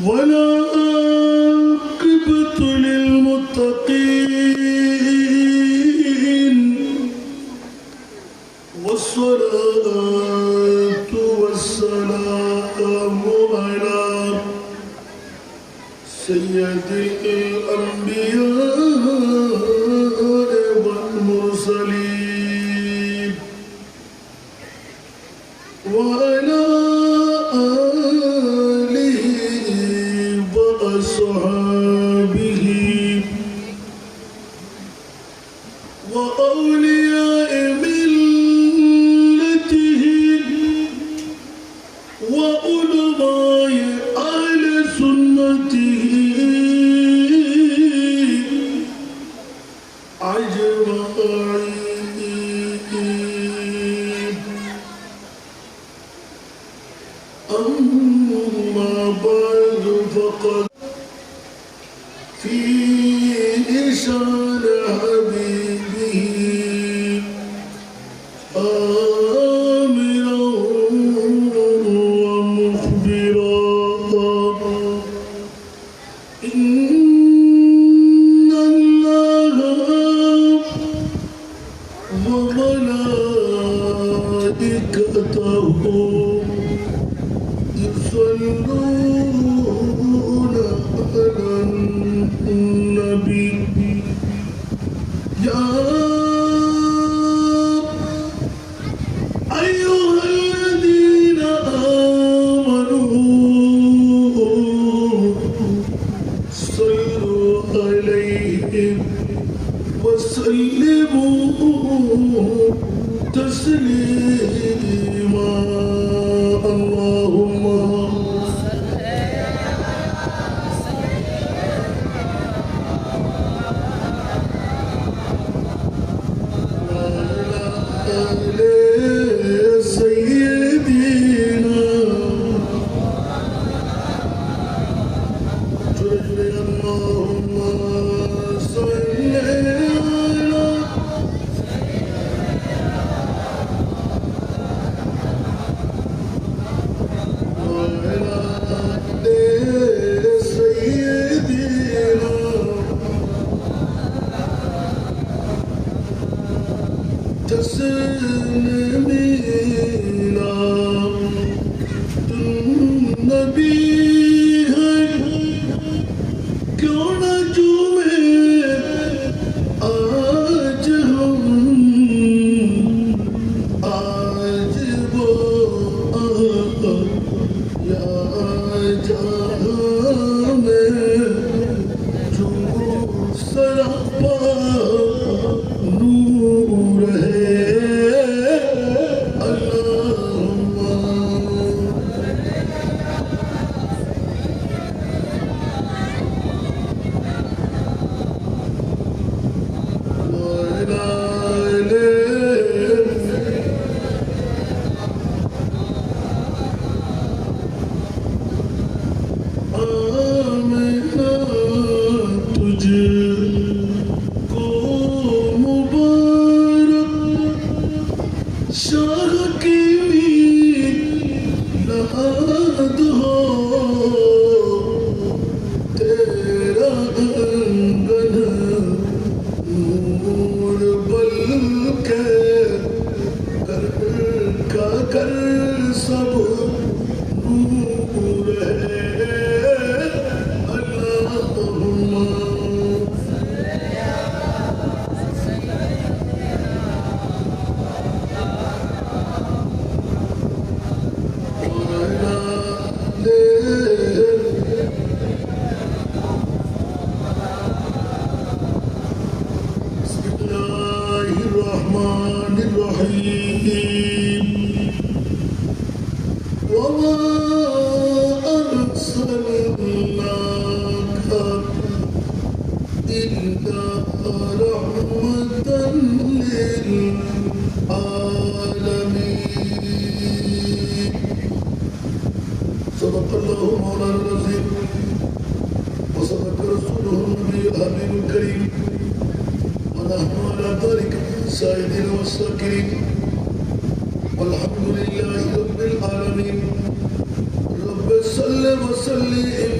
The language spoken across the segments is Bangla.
والعاقبة للمتقين والصلاة والسلام على سيد الأنبياء والمرسلين وعلى آله وأصحابه وأولياء ملته وعلماء أهل سنته أجمعين. أما بعد فقد في شان حبيبه آمرا ومخبرا إن الله وملائكته يصلون على النبي يا أيها الذين آمنوا صلوا عليه وسلموا تسليما. اللهم صدق الله مولانا العظيم وصدق رسوله النبي الحبيب الكريم ونحن على ذلك سائدين والشاكرين والحمد لله رب العالمين. رب صل وسلم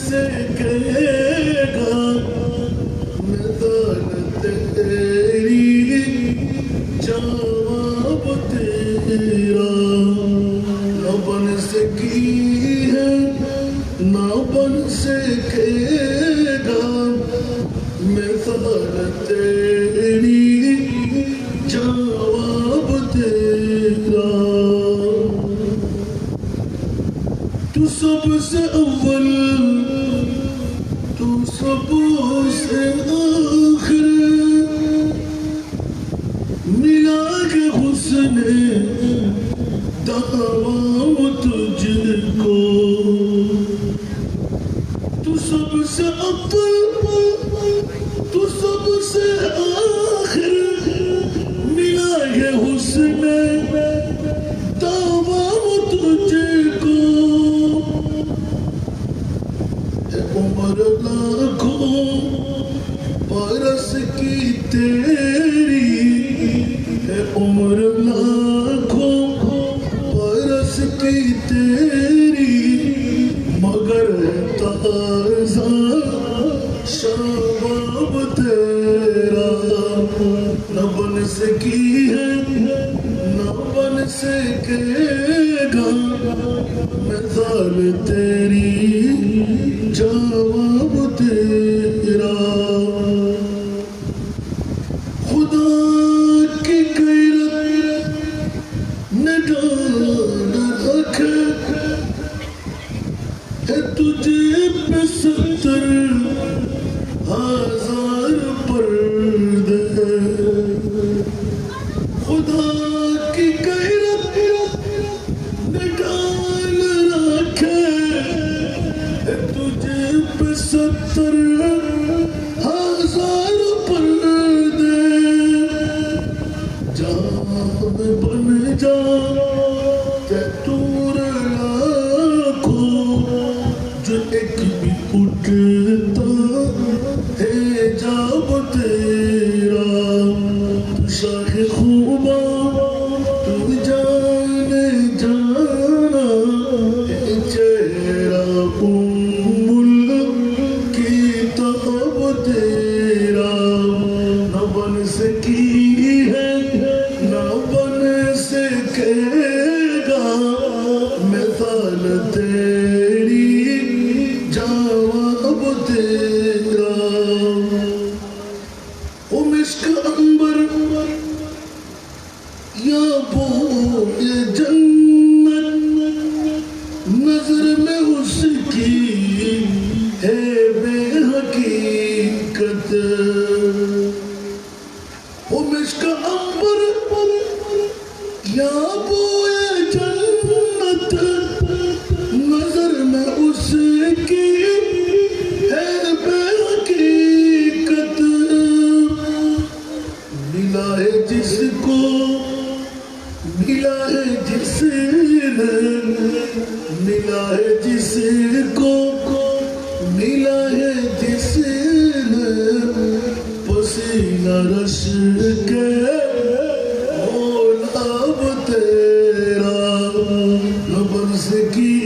سے کہے گا نظر تیری جواب تیرا نہ بن سکی ہے نہ بن سکے گا مثال تیری جواب تیرا تو سب سے اول تو سب سے آخر ملا کے حسن دعویٰ تجھ کو تو سب سے اول تو سب سے آخر ملا کے حسن دعویٰ تجھ کو عمر لاکھوں برس کی تیری ہے عمر لاکھوں برس کی تیری مگر تازہ شباب تیرا نہ بن سکی ہے نہ بن سکے گا مثال تیری جواب تیرا خدا کی غیرت نے ڈال رکھا ہے تجھے پہ 70,000 پردے خدا کی غیرت نے ڈال رکھا ہے تجھے پہ 70,000 پردے جام بن جا تور لاکھوں جو ایک بھی اٹھتا ہے جاب تیرا تو شاہ خوبا تو جانے جانا ہے چہرہ کتاب تیرا نہ بن سکی ہے نہ بن سکے گا مثال تیری جواب تیرا وہ مشک عنبر یا بوئے جنت نظر میں اس کی ہے بے حقیقت وہ مشک عنبر یا بوئے جنت نظر میں اس کی ہے بے حقیقت ملا ہے جس کو ملا ہے جس نے ملا ہے جس کو ملا ہے جس نے پسینہ رش کے مولاب تیرا نہ بن سکی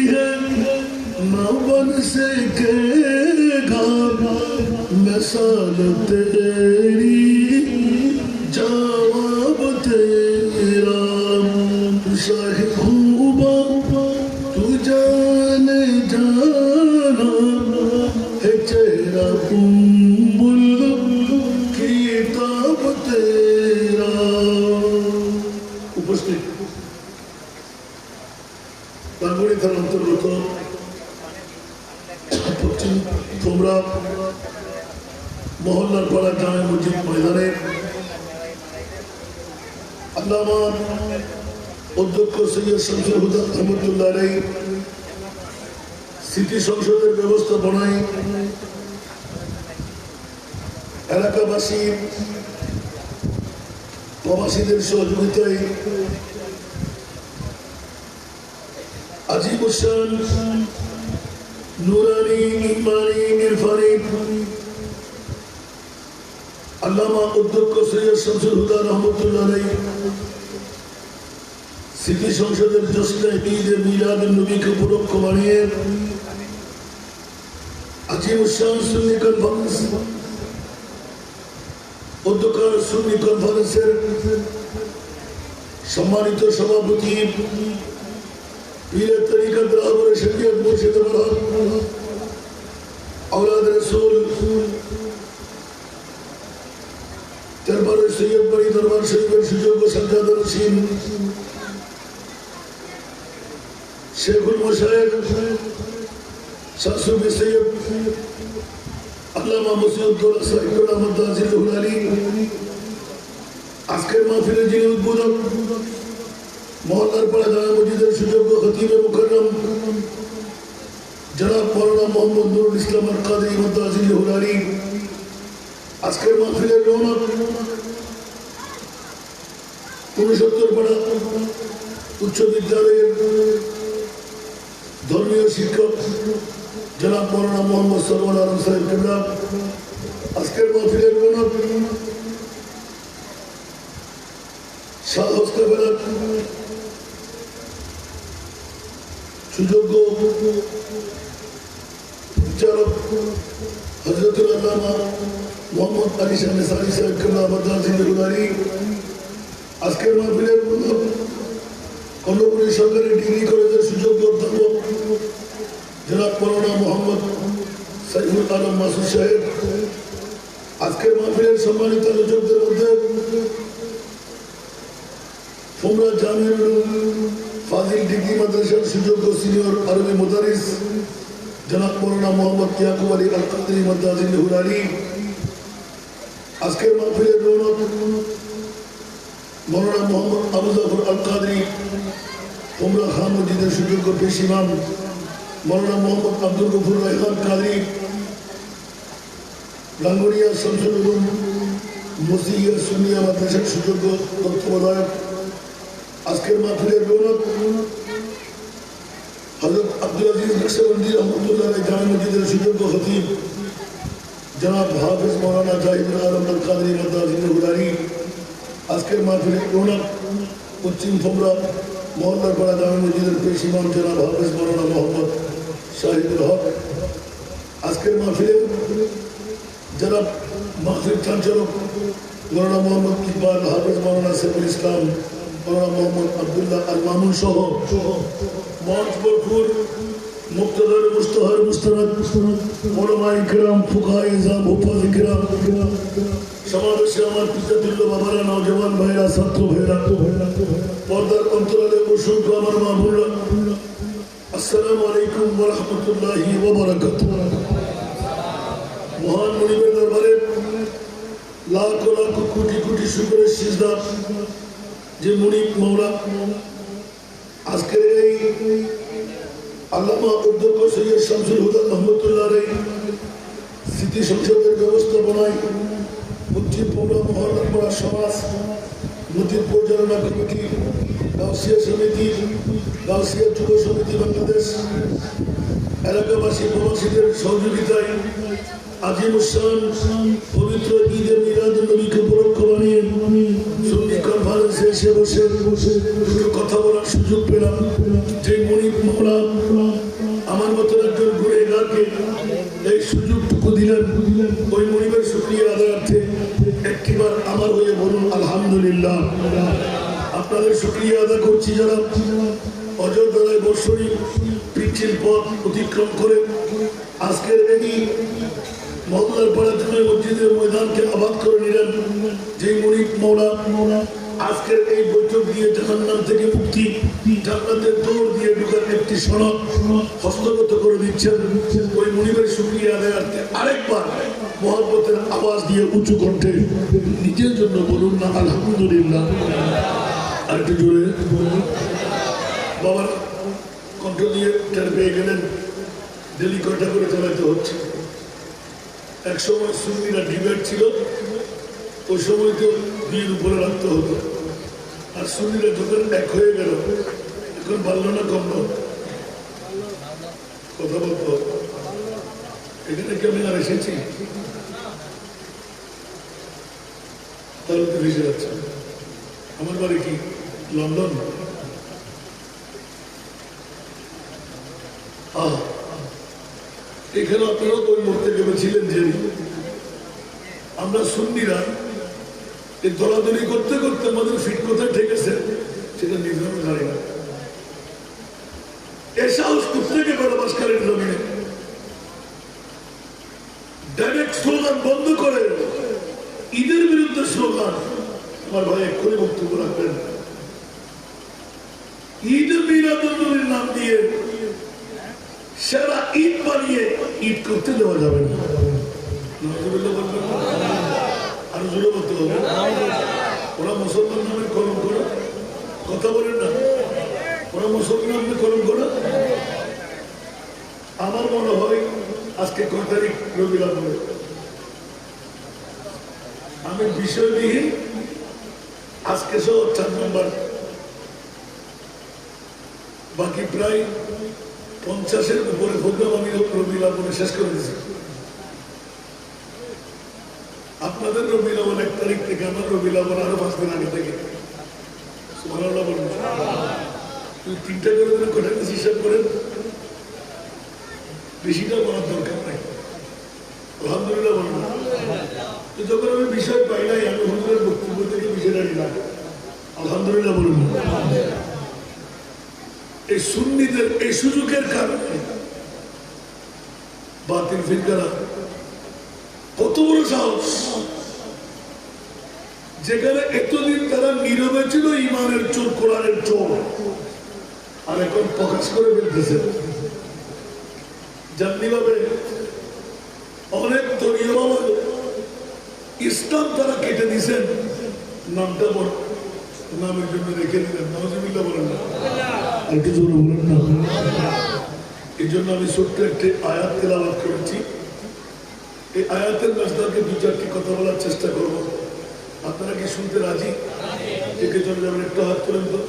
ہے نہ بن سکے گا مثال تیری جواب تیرا تو شاہ خوبا تو جانے جانا ہے چہرہ قنبل کتاب تیرا উপস্থিত বাঙ্গুড়ি থানার অন্তর্গত পশ্চিম তোমরা মহল্লার পাড়া জামে মসজিদ ময়দানে আল্লামা অধ্যক্ষ সৈয়দ শামসুল হুদা রহমতুল্লাহ আলাইহি সিটি সংসদের ব্যবস্থাপনায় এলাকাবাসী প্রবাসীদের সহযোগিতায় আজিবুসান নুরানি ইমানি ইরফানি আল্লামা অধ্যক্ষ সৈয়দ শামসুল হুদা রহমতুল্লাহ আলাইহি সিটি সংসদের জশ্নে ঈদ মিলাদ নবীকে উপলক্ষ বানিয়ে আজিম শান সুন্নি কনফারেন্স অধ্যকার সুন্নি কনফারেন্সের সম্মানিত সভাপতি পীরে তরিকত রাহবরে শরীয়ত মুর্শিদ বরহত औलाद रसूल दरबार सैयद बड़ी दरबार शरीफ सुजोग सज्जाद रशीद शेखुल मशाइख शासुब सैयद अल्लामा मसूद साहिब अहमद दाजिल हुलाली আজকের মাহফিলে যিনি উদ্বোধক মহল্লার পাড়া জামে মসজিদের সুযোগ্য খতিবে মুকররম জনাব মৌলানা মোহাম্মদ নুরুল ইসলাম আল কাদরি মুদাজিল হুলালি আজকের মাহফিলের রৌনক 69 পাড়া উচ্চ বিদ্যালয়ের ধর্মীয় শিক্ষক জনাব মৌলানা মোহাম্মদ সরওয়ার আলম সাহেব কিবলা আজকের মাহফিলের রৌনক শাহ হস্তবেলা সুযোগ্য বিচারক হযরতুল আল্লামা মোহাম্মদ আলী শাহ নিসারী সাহেব কিবলা মুদাজিল হুলালি আজকের মাহফিলের কর্ণপুরী সরকারি ডিগ্রি কলেজের সুযোগ্য অধ্যাপক জনাব মৌলানা মোহাম্মদ সাইফুল আলম মাসুদ সাহেব আজকের মাহফিলের সম্মানিত আলোচকদের মধ্যে ফুমরা জামিউল উলুম ফাজিল ডিগ্রি মাদ্রাসার সুযোগ্য সিনিয়র আরবি মুদারিস জনাব মৌলানা মোহাম্মদ ইয়াকুব আলী আল কাদরি মুদাজিল হুলালি আজকের মাহফিলের রৌনক মৌলানা মোহাম্মদ আবু জাফর আল কাদরি ফুমরা খান মসজিদের সুযোগ্য পেশ ইমাম মৌলানা মোহাম্মদ আব্দুল গফুর রায়হান কাদরি গাঙ্গুরিয়া শামসুল উলুম মসজিদ সুন্নিয়া মাদ্রাসার সুযোগ্য তত্ত্বাবধায়ক আজকের মাহফিলের রৌনক হযরত আব্দুল আজিজ নকশবন্দি রহমাতুল্লাহ আলাইহি জামে মসজিদের সুযোগ্য খতিব জনাব হাফেজ মৌলানা জাহিদুল আলম আল কাদরি মুদাজিল হুলালি আজকের মাহফিলের রৌনক পশ্চিম ফুমরা মহল্লার পাড়া জামে মসজিদের পেশ ইমাম জনাব হাফেজ মৌলানা মোহাম্মদ শাহিদুল হক আজকের মাহফিলে জনাব মাহফিল সঞ্চালক মৌলানা মোহাম্মদ ইকবাল হাফেজ মৌলানা সাইফুল ইসলাম মৌলানা মোহাম্মদ আব্দুল্লাহ আল মামুন সহ মঞ্চ ভরপুর মুক্তদার মুস্তাহার মুস্তানাদ ওলামা ইকরাম ফুকাহা ইজাম হুফাজ ইকরাম সমাবেশে আমার পিতাতুল্য বাবারা নওজওয়ান ভাইরা ছাত্র ভাইরা পর্দার অন্তরালে অসংখ্য আমার মা বোনরা আসসালামু আলাইকুম ওয়া রাহমাতুল্লাহি ওয়া বারাকাতুহু মহান মুনিবের দরবারে লাখ লাখ কোটি কোটি শুকরের সিজদা যে মুনিব মওলা আজকের এই আল্লামা অধ্যক্ষ সৈয়দ শামসুল হুদা রহমতুল্লাহ আলাইহি স্মৃতি সংসদের ব্যবস্থাপনায় পশ্চিম ফুমরা মহল্লার পাড়া সমাজ মসজিদ পরিচালনা কমিটি গাউসিয়া সমিতি গাউসিয়া যুব সমিতি বাংলাদেশ এলাকাবাসী প্রবাসীদের সহযোগিতায় আজিমুসান পবিত্র ঈদে মিলাদুন নবীকে উপলক্ষ বানিয়ে সুন্নি কনফারেন্সে এসে বসে দুটো কথা বলার সুযোগ পেলাম যে মুনিব মওলা আমার মতো একজন গুণেগারকে এই সুযোগটুকু দিলেন ওই মুনিবের শুকরিয়া আদায়ার্থে একটিবার আমার হয়ে বলুন আলহামদুলিল্লাহ। আপনাদের শুকরিয়া আদা করছি যারা অযোধ্যায় বর্ষণী পিচ্ছিল পথ অতিক্রম করে আজকের এই মহল্লার পাড়া জামে মসজিদের ময়দানকে আবাদ করে নিলেন যে মুনিব মওলা আজকের এই বৈঠক দিয়ে জাহান্নাম থেকে মুক্তি জান্নাতের দৌড় দিয়ে ঢোকার একটি সড়ক হস্তগত করে দিচ্ছেন ওই মুনিবের শুকরিয়া আদায়ার্থে আরেকবার মহব্বতের আওয়াজ দিয়ে উঁচু কণ্ঠে নিজের জন্য বলুন না আলহামদুলিল্লাহ। আরেকটু জোরে বাবার কণ্ঠ দিয়ে টের পেয়ে গেলেন ডেলি কয়টা করে চালাতে হচ্ছে। এক সময় সুন্নিরা ডিবেট ছিল, ওই সময় তো বিয়ের উপরে রাখতে হতো, আর সুন্নিরা যখন এক হয়ে গেল এখন বাড়লো না কমলো, কথা বলতো। এখানে কি আমি আর এসেছি তাহলে তো ভেসে যাচ্ছে। আমার বাড়ি কি লন্ডন? এখানে আপনারা ওই মুহূর্তে ভেবেছিলেন যে আমরা সুন্নিরা এই দলাদলি করতে করতে আমাদের ফিট কোথায় ঠেকেছে সেটা নিজেও জানি না। এ সাহস কোথেকে পেল বাসকালের জমিনে? ডাইরেক্ট স্লোগান বন্ধ করে ঈদের বিরুদ্ধে স্লোগান। আমার ভাই এক্ষুনি বক্তব্য রাখবেন। ঈদ মিলাদুন্নবীর নাম দিয়ে সারা ঈদ বানিয়ে ঈদ করতে দেওয়া যাবে না। আরো জোরে বলতে হবে। ওরা মুসলমান নামে কলম করা কথা বলেন না, ওরা মুসলমান নামে কলম করা। আমার মনে হয় আজকে কয় তারিখ? রবিবার। আমি বিষয়বিহীন আজকে সহ 4 নম্বর বাকি প্রায় 50-এর উপরে প্রোগ্রাম আমি রবিউল আউয়ালে শেষ করে দিয়েছি। আপনাদের রবিউল আউয়াল 1 তারিখ থেকে, আমার রবিউল আউয়াল আরো 5 দিন আগে থেকে। সুবহানাল্লাহ বলুন। তুই 3টা করে দিলে কটা হিসাব করেন, বেশিটা বলার দরকার নাই। আলহামদুলিল্লাহ বলুন। যখন আমি বিষয় পাই নাই, আমি হুজুরের বক্তব্য থেকে বিষয়টা নিলাম। আলহামদুলিল্লাহ বলুন। এই সুন্নিদের এই সুযোগের কারণে বাতিল ফিরকারা কত বড় সাহস, যেখানে এতদিন তারা নীরবে ছিল ইমানের চোর, কোরআনের চোর, আর এখন প্রকাশ করে ফেলতেছে। যেমনি ভাবে অনেক দলীয় ইসলাম তারা কেটে দিয়েছেন, নামটা বড় নামের জন্য রেখে দিলেন। নাউজুবিল্লাহ বলেন না, একটু জোরে বলেন না। এই জন্য আমি ছোট্ট একটি আয়াত তেলাওয়াত করেছি। এই আয়াতের মাঝখানে 2-4টি কথা বলার চেষ্টা করব। আপনারা কি শুনতে রাজি? থেকে চলে যাবেন, একটু হাত তোলেন তো।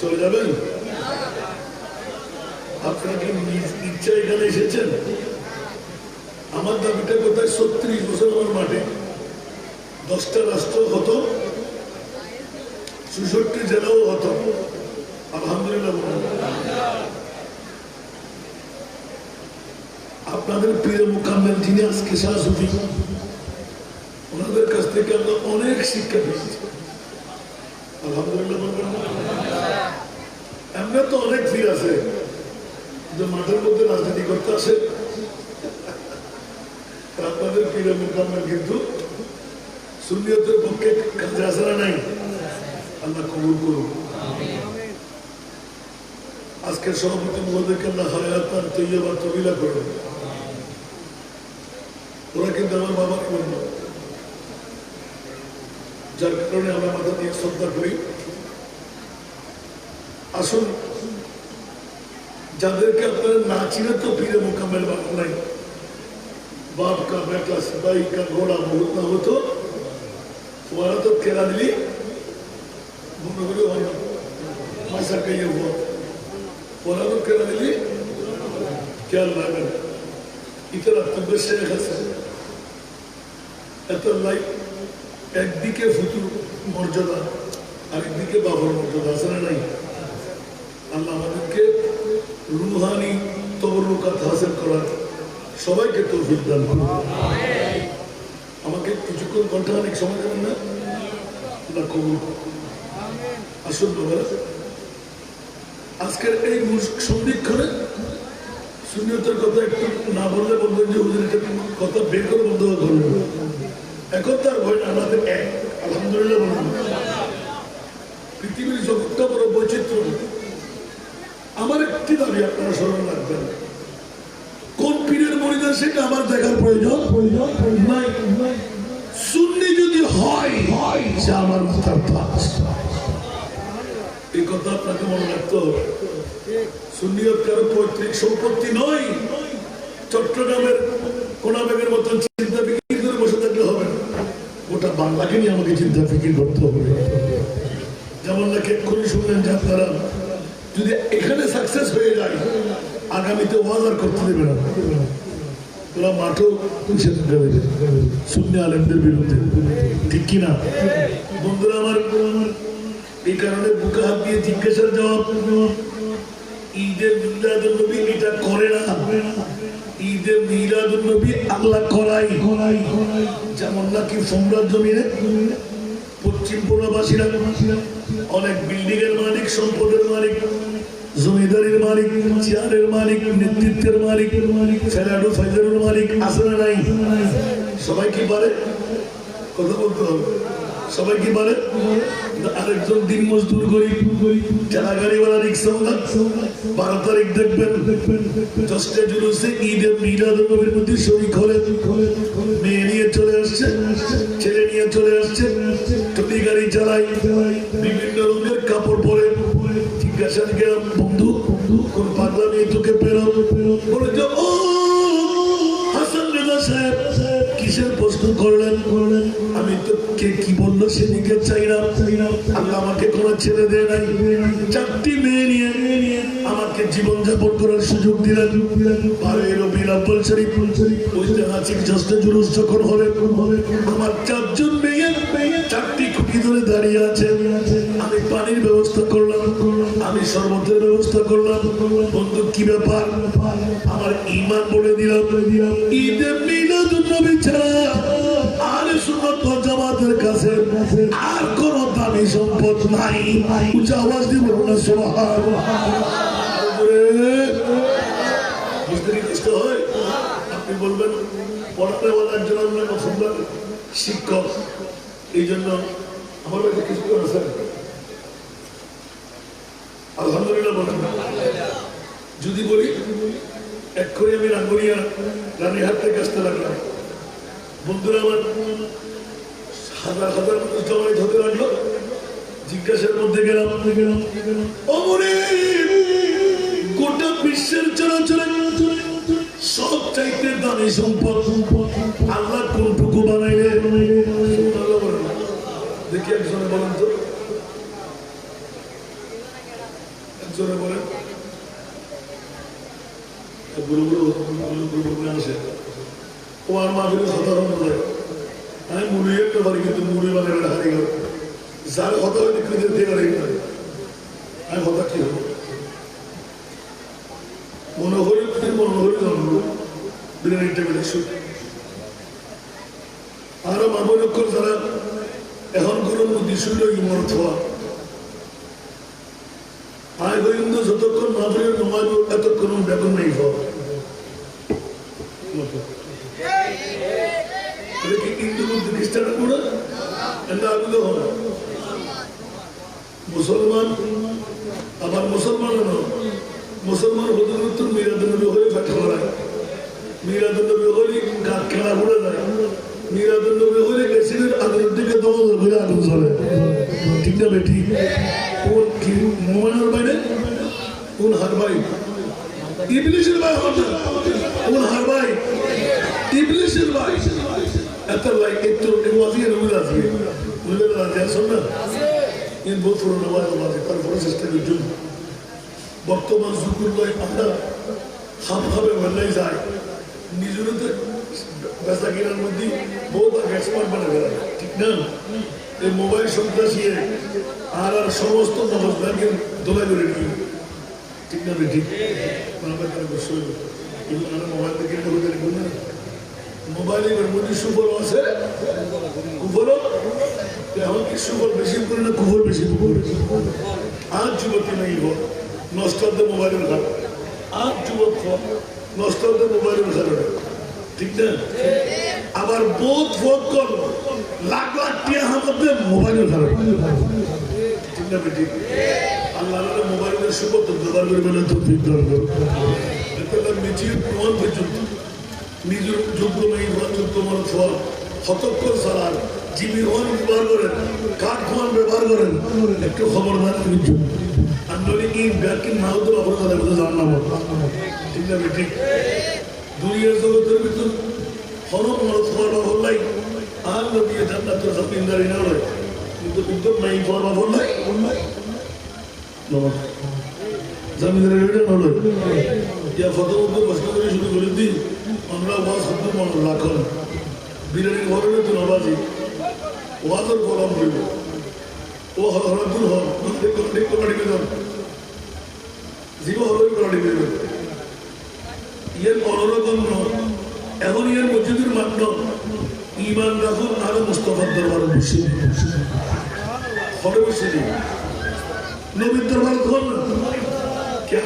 চলে যাবেন? আপনারা কি ইচ্ছা এখানে এসেছেন? আমার দাবিটা কোথায়? 36 বছর আমার মাঠে 10টা রাষ্ট্র হতো, 64 জেলাও হতো। আলহামদুলিল্লাহ। আপনাদের প্রিয় মুকাম্মেল যিনি আজকে শাহসুফি, ওনাদের কাছ থেকে আমরা অনেক শিক্ষা পেয়েছি। আলহামদুলিল্লাহ। আমরা তো অনেক ফির আছে যে মাঠের মধ্যে রাজনীতি করতে আসে। আপনাদের প্রিয় মুকাম্মেল কিন্তু সুন্নিয়তের পক্ষে কাজে আসে না নাই। আল্লাহ কবুল করুন। আজকের সভাপতি মহোদয়কে আল্লাহ হায়াতান তৈয়বা তবিলা করুন। ওরা কিন্তু আমার বাবাকে বলল, যার কারণে আমরা মাথা দিয়ে শ্রদ্ধা করি। আসুন, যাদেরকে আপনারা না চিনে তো পীরে মুকাম্মেল বানান নাই, बाप का बेटा सिपाही का घोड़ा बहुत ना हो तो तुम्हारा तो केरा दिली ऐसा कहिए हुआ तुम्हारा तो केरा दिली क्या लागन इतना तुम शेख हसन এত লাই একদিকে ফুতুর মর্যাদা আর একদিকে বাবার মর্যাদা আছে না নাই? আল্লাহ আমাদেরকে রুহানি তবরুকাত হাসিল করার সবাইকে তৌফিক দান করুন। আমাকে কিছুক্ষণ ঘন্টাখানেক সময় দেবেন না? আল্লাহ কবুল করুন। আসুন বাবা, আজকের এই সন্ধিক্ষণে সুন্নিয়তের কথা একটু না বললে বলবেন যে হুজুর এটা কথা বের করে বন্ধ করবেন। এখন তার ভয় না, আমাদের এক। আলহামদুলিল্লাহ বলুন। পৃথিবীর জগৎটা বড় বৈচিত্র্য। আমার একটি দাবি আপনারা স্মরণ রাখবেন, কোন পীরের মরিদা সেটা আমার দেখার প্রয়োজন নাই। সুন্নি যদি হয় সে আমার মাথার তাজ। এই কথা আপনাকে মনে রাখতে হবে। সুন্নিয়ত কারো পৈতৃক সম্পত্তি নয়। চট্টগ্রামের কোনাবেগের মতন চিন্তা ফিকির করে বসে থাকলে হবে না। গোটা বাংলাকে নিয়ে আমাকে চিন্তা ফিকির করতে হবে। যেমন নাকি এক্ষুনি শুনলেন যে আপনারা যদি এখানে সাকসেস হয়ে যায়, আগামীতে ওয়াজ করতে দেবে না। তোরা মাঠেও নিষেধাজ্ঞা দেবে সুন্নি আলেমদের বিরুদ্ধে, ঠিক কিনা? বন্ধুরা আমার, এই কারণে বুকে হাত দিয়ে জিজ্ঞাসার জবাব, ঈদের মিলাদুন নবী এটা করে না। ঈদের মিলাদুন নবী আল্লাহ করাই, যেমন নাকি ফোমরার জমিনে পশ্চিম পূর্ববাসীরা অনেক বিল্ডিং এর মালিক, সম্পদের মালিক, জমিদারির মালিক, চেয়ারের মালিক, নেতৃত্বের মালিক, ফেরাডু ফাইজারের মালিক আছে না নাই? সবাই কি পারে? কথা বলতে হবে। সবাই কি পারে? আরেকজন দিন মজদুর গরিব, ঠেলা গাড়িওয়ালা, রিক্সাওয়ালা 12 তারিখ দেখবেন 10টা জুলুসে ঈদের মিলাদুন নবীর মধ্যে শরীক হলে মেয়ে নিয়ে চলে আসছে, ছেলে নিয়ে চলে আসছে, টুটি গাড়ি চালাই, বিভিন্ন রঙের কাপড় পরে। জিজ্ঞাসা গেলাম, বন্ধু কোন পাগলা মেয়ে তোকে পেল? বলে যে ও হাসান রেজা সাহেব, কিসের প্রশ্ন করলেন? আমি তো কে কি বললো সেদিকে চাই না। আল্লাহ আমাকে কোনো ছেলে দেয় নাই, 4টি মেয়ে নিয়ে আমাকে জীবন যাপন করার সুযোগ দিলেন। রবিউল আউয়াল শরীফ ঐতিহাসিক জশ্নে জুলুস যখন হবে, আমার 4জন মেয়ে 4টি খুঁটি ধরে দাঁড়িয়ে আছে। আমি পানির ব্যবস্থা করলাম, আমি শরবতের ব্যবস্থা করলাম। বন্ধু কি ব্যাপার? আমার ঈমান বলে দিলাম, ঈদে মিলাদুন নবী ছাড়া আহলে সুন্নাত ওয়াল জামাতের কাছে আর কোন দামি সম্পদ নাই। উচ্চ আওয়াজ দিয়ে বলুন না সুবহানাল্লাহ। বুঝতে কি কষ্ট হয়? আপনি বলবেন পড়াতে বলার জন্য আমরা শিক্ষক, এই জন্য আমার কাছে কিছু করেছেন। আলহামদুলিল্লাহ বলেন। যদি বলি এক্ষুনি আমি রাঙ্গুনিয়া রানীহাট থেকে আসতে লাগলাম, বন্ধুরা আমার হাজার হাজার মানুষ জমায়েত হতে লাগলো। জিজ্ঞাসার মধ্যে গেলাম, অমরে গোটা বিশ্বের চলাচলে সব চাইতে দামি সম্পদ আল্লাহ কোনটুকু বানাইলে? দেখি একজনে বলেন তো, একজনে বলেন। গুরু গুরু আসে ও আর মাহফিলে কথা বলে, আমি মুড়ি একটা পারি কিন্তু মুড়ি বানাবে হারিয়ে গেল। যার কথা হয়তো কিন্তু দিয়ে আমি কথা কি হবো? মনে হরি জন্ম বিরিয়ানি টেবিলে শুট। আরো মামুন অক্ষর যারা এখন কোনো বুদ্ধি শুনল মনে হওয়া আয় পর্যন্ত যতক্ষণ মাহফিলের নমাজ এতক্ষণ বেতন নেই হওয়া। হিন্দু মধ্যে খ্রিস্টান করে আগুলো হবে মুসলমান, আবার মুসলমান মুসলমান হতে মিরাদুন নবী হলে ফেটে মারায়, মিরাদুন নবী হলে গাছ খেলা ঘুরে যায়, মিরাদুন নবী হলে গ্যাসিনের আগুনের দিকে দমন ঘুরে আগুন চলে। ঠিক না বেটি? কোন কি মোবাইলের বাইরে কোন হার ভাই? ইবলিশের ভাই হবে। কোন হার ভাই? ইবলিশের ভাই। এত ভাই একটু ওয়াজি নবী আছে, নবী আছে আসল না? ইন বহুত পুরনো ওয়াজি তারপরে চেষ্টা করছি। বর্তমান যুগগুলোয় আমরা হাফভাবে বললেই যায়, নিজেরও তো বেচা কেনার মধ্যে বহুত এক্সপার্ট বানা গেল। ঠিক না? এই মোবাইল সন্ত্রাসী আর সমস্ত নগদ ব্যাংকের দোলা করে নিয়ে। ঠিক না? ঠিক মোবাইল থেকে মোবাইল এবার মধ্যে সুফল আছে, কুফলও এখন কি সুফল বেশি করে না কুফল বেশি করে? আর যুবতী নেই বল নষ্ট হতে মোবাইলের কারণে, আর যুবক নষ্ট হতে মোবাইলের কারণে। ঠিক না? আবার বহুত ভোট কর লাখ লাখ টিয়া আমাদের মোবাইলের কারণে। ঠিক না? ঠিক। আল্লাহ মোবাইলের সুপথ ব্যবহার করে বলে তো নিজের প্রমাণ পর্যন্ত নিজের যোগ্য মেয়ে যোগ্য মানুষ হওয়ার হতক্ষর ছাড়ার জীবী হন ব্যবহার করেন, কাঠ খান ব্যবহার করেন, একটু খবরদার জন্য আন্দোলনে কি ব্যাংকের না হতো আপনার কথা বলতে জানলাম। ঠিক না? ঠিক। দুনিয়ার জগতের ভিতর হনক মানুষ হওয়ার হল্লাই আর নদীয় ঠান্ডা তো জমিনদারি না হয়, কিন্তু কিন্তু নাই হওয়ার হল্লাই জমিদারের হলো ইয়া ফটোমুক্ত প্রশ্ন করে শুরু করে দিই। আমরা ওয়াজ শুধু মনে রাখুন বিরিয়ানির ঘরে তো নবাজি ওয়াজের কলম হইব ও হরদুল হল কোলাটি বেদন জীব হলই কোলাটি বেদন ইয়ের অনরগণ্য এখন ইয়ের মসজিদের মান্য ইমান রাখুন আরো মুস্তফার দরবার বসে হলে বসে নবীর দরবার কর না কে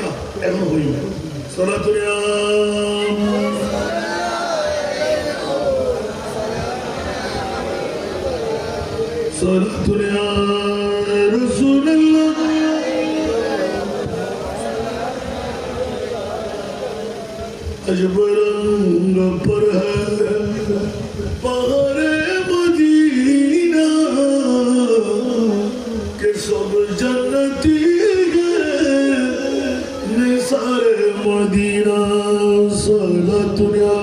এখন হই না সনাতনিয়া सलातुल्ला रसूलुल्लाह अजब रंग पर है पहाड़े मदीना के सब जन्नती निसारे मदीना सलातुल्ला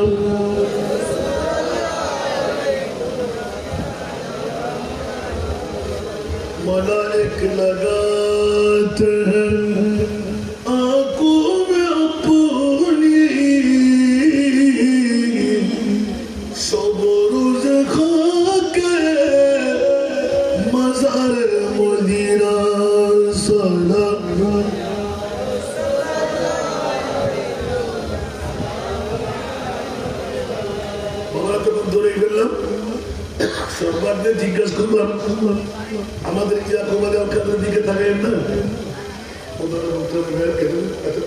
मलाइक लगाते हैं आंखों में अपनी सब रोज खाके मज़ार मदीना सलाम बाबा तो बंदूरे गल्ला সরকারদের জিজ্ঞাসা করলাম আমাদের কি আকবাদে আপনাদের দিকে থাকেন না ওদের বলতে এত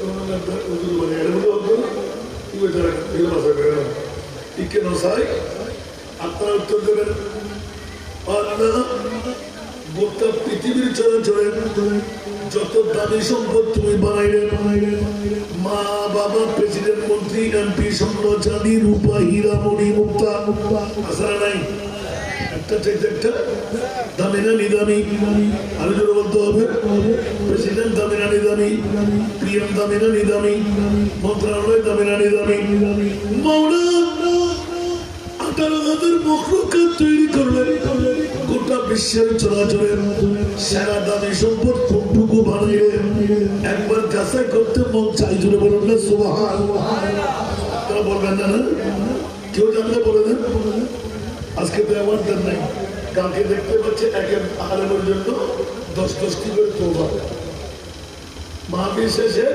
কেন চাই আপনারা উত্তর দেবেন আল্লাহ গোটা পৃথিবীর চলাচলে যত দামি সম্পদ তুমি বানাইলে মা বাবা প্রেসিডেন্ট মন্ত্রী এমপি স্বর্ণ চাঁদি রূপা হীরা মণি মুক্তা আসা নাই একটা দামি না নিদামি আরো জোরে বলতে হবে প্রেসিডেন্ট দামি না নিদামি পিএম দামি না নিদামি মন্ত্রণালয় দামি না নিদামি মৌলা 18,000 মখলুকাত তৈরি করলেন গোটা বিশ্বের চলাচলের সেরা দামি সম্পদ কোনটুকু বানাইলেন একবার যাচাই করতে মন চাই জোরে বলুন না সুবহানাল্লাহ আপনারা বলবেন না কেউ জানলে বলে দেন আজকে তো এমন দেন নাই কালকে দেখতে পাচ্ছে একের আলেমের জন্য 10-10টি করে তওবা মাহফিল শেষে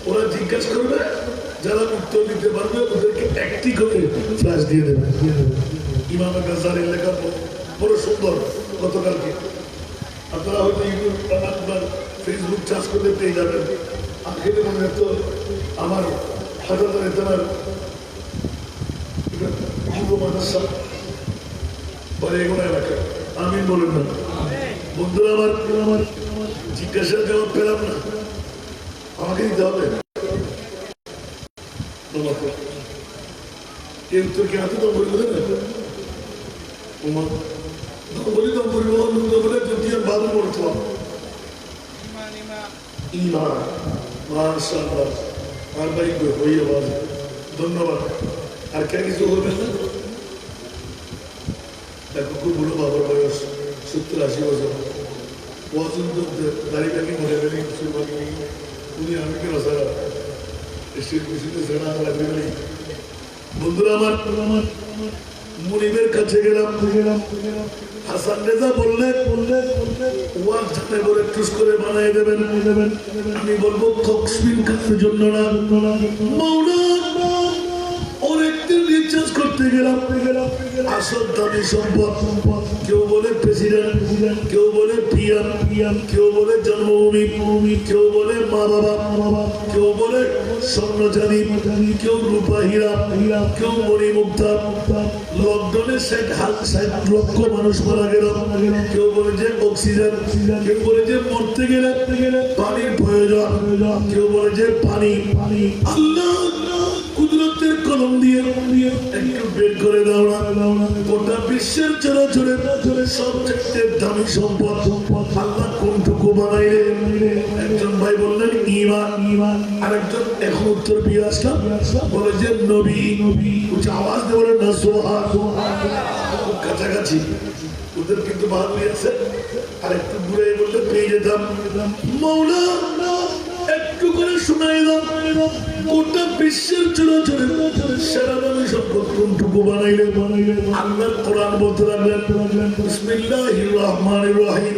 ওরা জিজ্ঞাসা করবে যারা উত্তর দিতে পারবে ওদেরকে একটি করে ফ্ল্যাশ দিয়ে দেবে ইমাম গাজ্জালির লেখা বড় সুন্দর গতকালকে আপনারা হয়তো ইউটিউব আপনার ফেসবুক চার্জ করতে পেয়ে যাবেন আজকে মনে হতো আমার হঠাৎ তোমার যুব মাদ্রাসা বলে এগুলো এলাকা আমি বলেন না বন্ধুরা আমার জিজ্ঞাসার জবাব পেলাম না আমাকে দিতে হবে এই উত্তর কি হাতে দাম বলবে না বলি দাম বলবো বলে যদি বাদ করতো ইমান মাশাআল্লাহ আর ভাই হইয়া বাদ ধন্যবাদ আর কে কিছু বলবেন না দেখো খুব বড় বাবার বয়স 70-80 বছর পর্যন্ত দাঁড়িয়ে মরে গেলে উনি আমি কেন সারা বন্ধুরা আমার মনিবের কাছে গেলাম হাসান রেজা বললেন ওয়াজ জানে বলে টুস করে বানিয়ে দেবেন আমি বলবো কক্সবিন কাছের জন্য না মাওলানা অনেকদিন রিচার্জ করতে গেলাম আসল দামি সম্পদ কেউ বলে প্রেসিডেন্ট কেউ বলে পিএম কেউ বলে জন্মভূমি কেউ বলে মা বাবা কেউ বলে স্বর্ণচাঁদি কেউ রূপা হীরা কেউ মণিমুক্তা লকডাউনে 60 লক্ষ মানুষ মারা গেল কেউ বলে যে অক্সিজেন কেউ বলে যে মরতে গেলে পানির প্রয়োজন কেউ বলে যে পানি আল্লাহ কুদরতের কলম দিয়ে একটু বের করে দাও না গোটা বিশ্বের চলাচলে সবচেয়ে দামি সম্পদ আল্লাহ কোনটুকু বানাইলে একজন ভাই বললেন ইমান আরেকজন এখন উত্তর দিয়ে আসলাম বলে যে নবী আওয়াজ দিয়ে বলেন না সোহাগ কাছাকাছি ওদের কিন্তু বাহাদুরি আছে আর একটু ঘুরে বললে পেয়ে যেতাম মৌলা একটু করে শোনাই দাও গোটা বিশ্বের চরাচরে সারা নবী সম্পদ কোনটুকু বানাইলে আল্লাহর কোরআন বলতে লাগলেন বিসমিল্লাহির রহমানির রহিম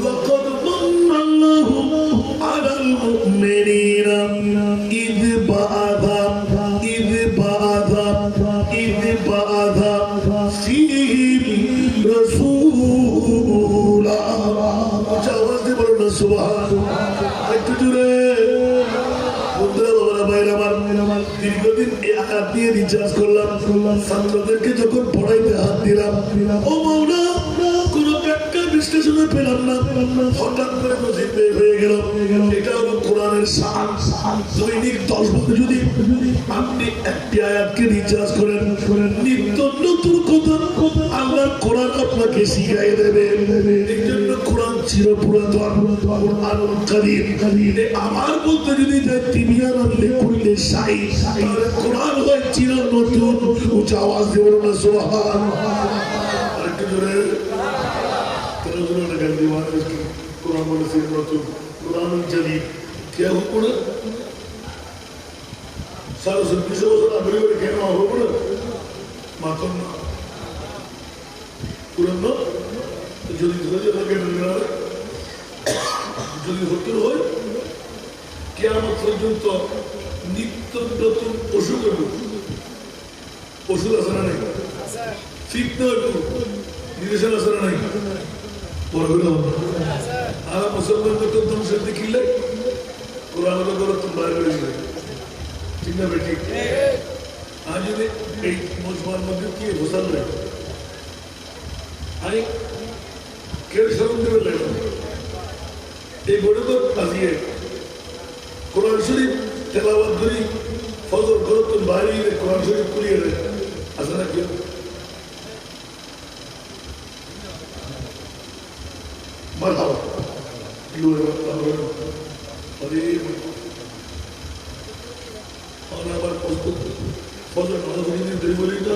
লাকাদ মান্নাল্লাহু আলাল মুমিনিনা ইয বাআযা ফীহিম রাসূলা আওয়াজ দিয়ে বলুন না সুবহানাল্লাহ একটু জোরে দীর্ঘদিন এই আয়াত দিয়ে রিচার্জ করলাম ছাত্রদেরকে যখন পড়াইতে হাত দিলাম ও মাওলা কোনো ব্যাখ্যা বিশ্লেষণে পেলাম না হঠাৎ করে নজির বের হয়ে গেল এটা হলো কোরআনের শান দৈনিক 10 বার যদি আপনি একটি আয়াতকে রিচার্জ করেন নিত্য নতুন কথা আল্লাহর কোরআন আপনাকে শিখাই দেবে এই জন্য কোরআন চিরপুরাতন কোরআনুল কারীম আমার বলতে যদি যাই তিবিয়ান লিকুল্লি শাই তাহলে কোরআন হয় চির নতুন উচ্চ আওয়াজ দিয়ে বলুন না সুবহানাল্লাহ আরেকটু জোরে কোরআন বলে চির নতুন কোরআনুল জাদীদ क्या हो पड़ा सारा सुनते हो सारा बड़े बड़े कहना हो पड़ा मातम ना कुरान ना जो दूसरा जगह के नंगा जो होते हो क्या मतलब तो नित्य नतुन पशु करो पशु आसना नहीं फितना करो निदेशन आसना नहीं बरगुना आला मुसलमान को तो तुम से दिखिले कुरान को करो तुम बाहर करेंगे चिन्ना बेटी आज ये एक मुसलमान मस्जिद की हुसन है आई केर शर्म दे ले एक बड़े को काजी है कुरान शरीफ तिलावत करी फजर करो तुम बाहर ही कुरान शरीफ क्लियर है असला क्यों मरहबा लोहे अरे और आबार प्रस्तुत फजर नामाज পড়তে দেরি বলি না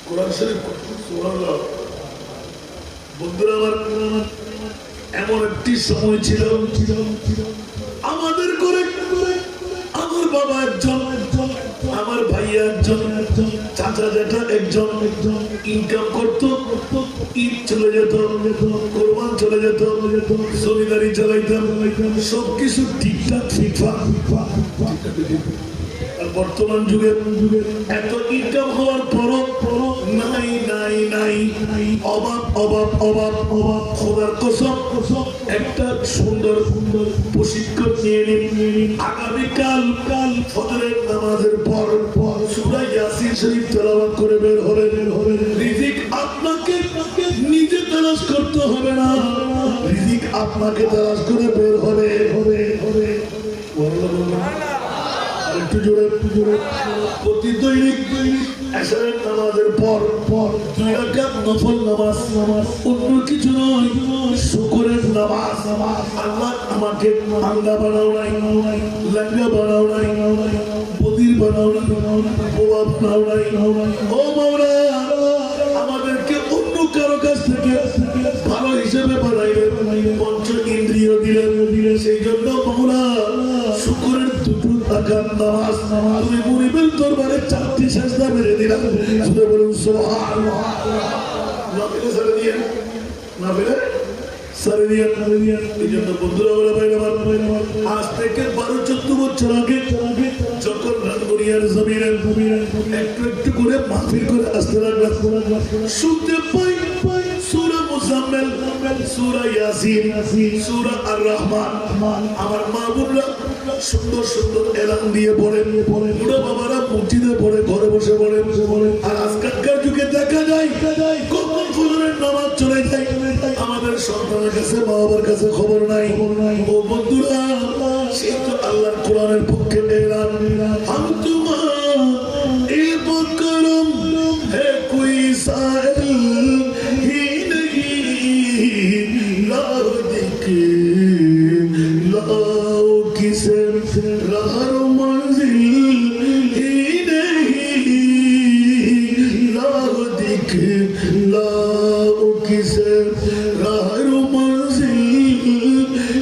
কোরআন শরীফ সুবহানাল্লাহ বন্ধুরা আমার এমন একটি সময় ছিল আমাদের ঘরে আমার বাবা একজন আমার ভাইয়া একজন চাচা জ্যাঠা একজন ইনকাম করতো ঈদ চলে যেত কোরবান চলে যেত জমিদারি চালাইতাম সবকিছু ঠিকঠাক ফিটফাট আর বর্তমান যুগে এত ইনকাম হওয়ার পরও নাই নাই নাই অভাব অভাব অভাব অভাব খোদার কসম একটা সুন্দর সুন্দর প্রশিক্ষণ নিয়ে নিন আগামীকাল ফজরের নামাজের পর সূরা ইয়াসিন শরীফ তেলাওয়াত করে বের হবেন রিজিক আপনাকে নিজে তালাশ করতে হবে না রিজিক আপনাকে তালাশ করে বের হবে একটু জোরে প্রতি দৈনিক এশারের নামাজের পর 2 রাকাত নফল নামাজ অন্য কিছু নয় শুকরের নামাজ আল্লাহ আমাকে আঙ্গা বানাও নাই লেঙ্গা বানাও নাই বদির বানাও নাই বোয়া বানাও নাই ও মাওলা আমাদেরকে অন্য কারো কাছ থেকে ভালো হিসেবে বানাইলেন পঞ্চ ইন্দ্রিয় দিলেন সেই জন্য মাওলা শুকরের দুটো রাকাত নামাজ তুমি মুনিবের দরবারে 4টি সাজদা মেরে দিলাম শুনে বলুন সুবহানাল্লাহ নাফিলে সারে দিয়ে নাফিলে সারে দিয়ে এই জন্য বন্ধুরা বলে ভাই আমার আজ থেকে 12-14 বছর আগে যখন রাজবরিয়ার জমিনে একটু একটু করে মাহফিল করে আসতে লাগলাম শুনতে পাই সূরা মুজাম্মিল সূরা ইয়াসিন সূরা আর রহমান আমার মাহবুবরা সুন্দর সুন্দর এলান দিয়ে পড়েন বুড়া বাবারা মসজিদে পড়ে ঘরে বসে পড়েন আর আজকালকার যুগে দেখা যায় কখন ফজরের নামাজ চলে যায় আমাদের সন্তানের কাছে মা বাবার কাছে খবর নাই ও বন্ধুরা সেই তো আল্লাহর কোরআনের পক্ষে এলান हम तुम्हारे करम है कोई साहिल ही नहीं लाओ दिखे लाओ किसे राह मंजिल ही नहीं लाओ दिखे लाओ किसे राह मंजिल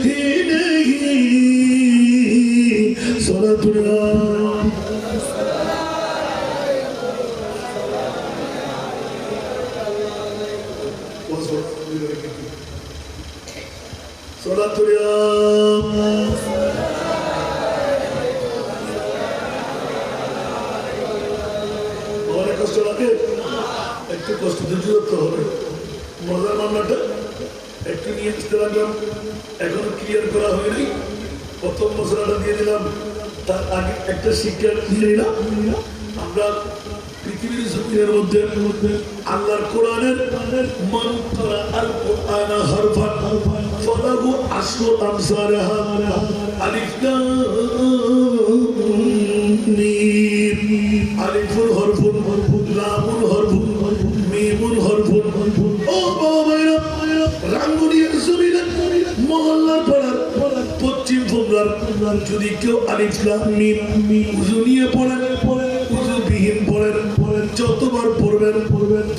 ही नहीं অনেক কষ্ট লাগে, একটু কষ্ট ধৈর্য ধরতে হবে। মজার মামলাটা একটু নিয়ে আসতে লাগলাম, এখনো ক্লিয়ার করা হয়নি। প্রথম মশলাটা দিয়ে দিলাম, তার আগে একটা শিক্ষা নিয়ে নিলাম। আমরা পৃথিবীর জমিনের মধ্যে আল্লাহর কোরআনের মান করা আল কোরআন হারফান ফালাহু আশরু আমসালহা আলিফ লাম মিম আলিফুন হরফুন লামুন হরফুন মিমুন হরফুন। ও বাবারা, রাঙ্গুনিয়ার জমিনে মহল্লার পাড়ার পশ্চিম ফোমরার যদি কেউ আলিফ লাম মিম উযু নিয়ে পড়েন, উযুবিহীন পড়েন, যতবার পড়বেন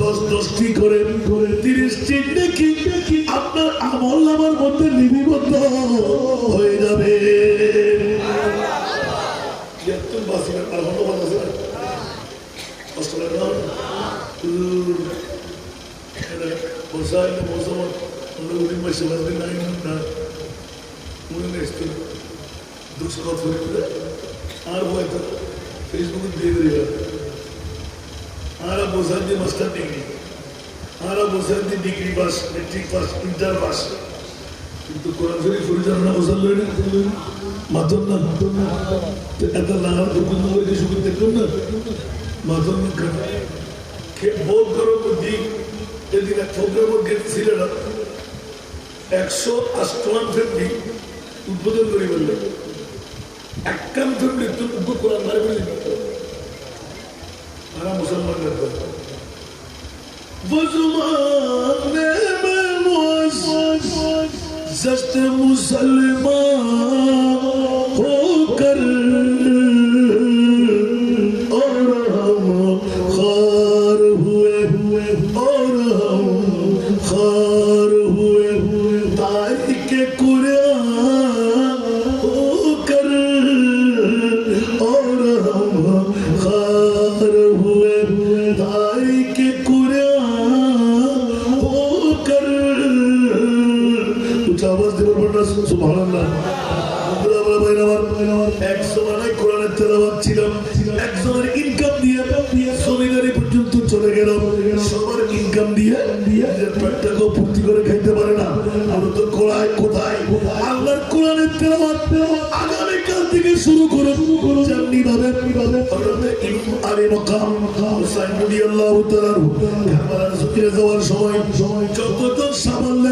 10-10টি করে 30টি নাকি আপনার আমল নামার মধ্যে লিপিবদ্ধ হয়ে যাবে। আর হয়তো ফেসবুকে দিয়ে দিল, আরা বোঝান যে মাস্টার ডিগ্রি, আরা বোঝান যে degree pass, matric pass, inter pass, কিন্তু কোরআন শরীফ পরিচালনা বোঝাল না, মাতন না এত লাগার দোকান হয়ে শুধু দেখুন না মাতন না। বোধ করো দিক এদিন এক প্রোগ্রামও গেছিল না, 108 ফেব্রুয়ারি উদ্বোধন করে বললেন, একখান ফেব্রুয়ারি তো কোরআন ভাই বলে আরা মুসলমানদের जस्ट मुसलमान होकर और हम खार हुए और हम खार हुए तारीख कुरान होकर और हम खार हुए तारीख कुरान होकर। आवाज दे बोलना सुबहानाल्लाह। এক সময় কোরআনের তেলাওয়াত ছিল, একজনের ইনকাম দিয়ে জমিদারি পর্যন্ত চলে গেল, সবার ইনকাম দিয়ে নিজের পেটটাকেও ভর্তি করে খাইতে পারে না। আমরা তো কোথায় আল্লাহর কোরআনের তেলাওয়াত আগামীকাল থেকে শুরু করো যেমনি ভাবে আলী মাকাম হুসাইন রাদিয়াল্লাহু তাআলা কারবালার যুদ্ধে যাওয়ার সময় যতজন সামান্য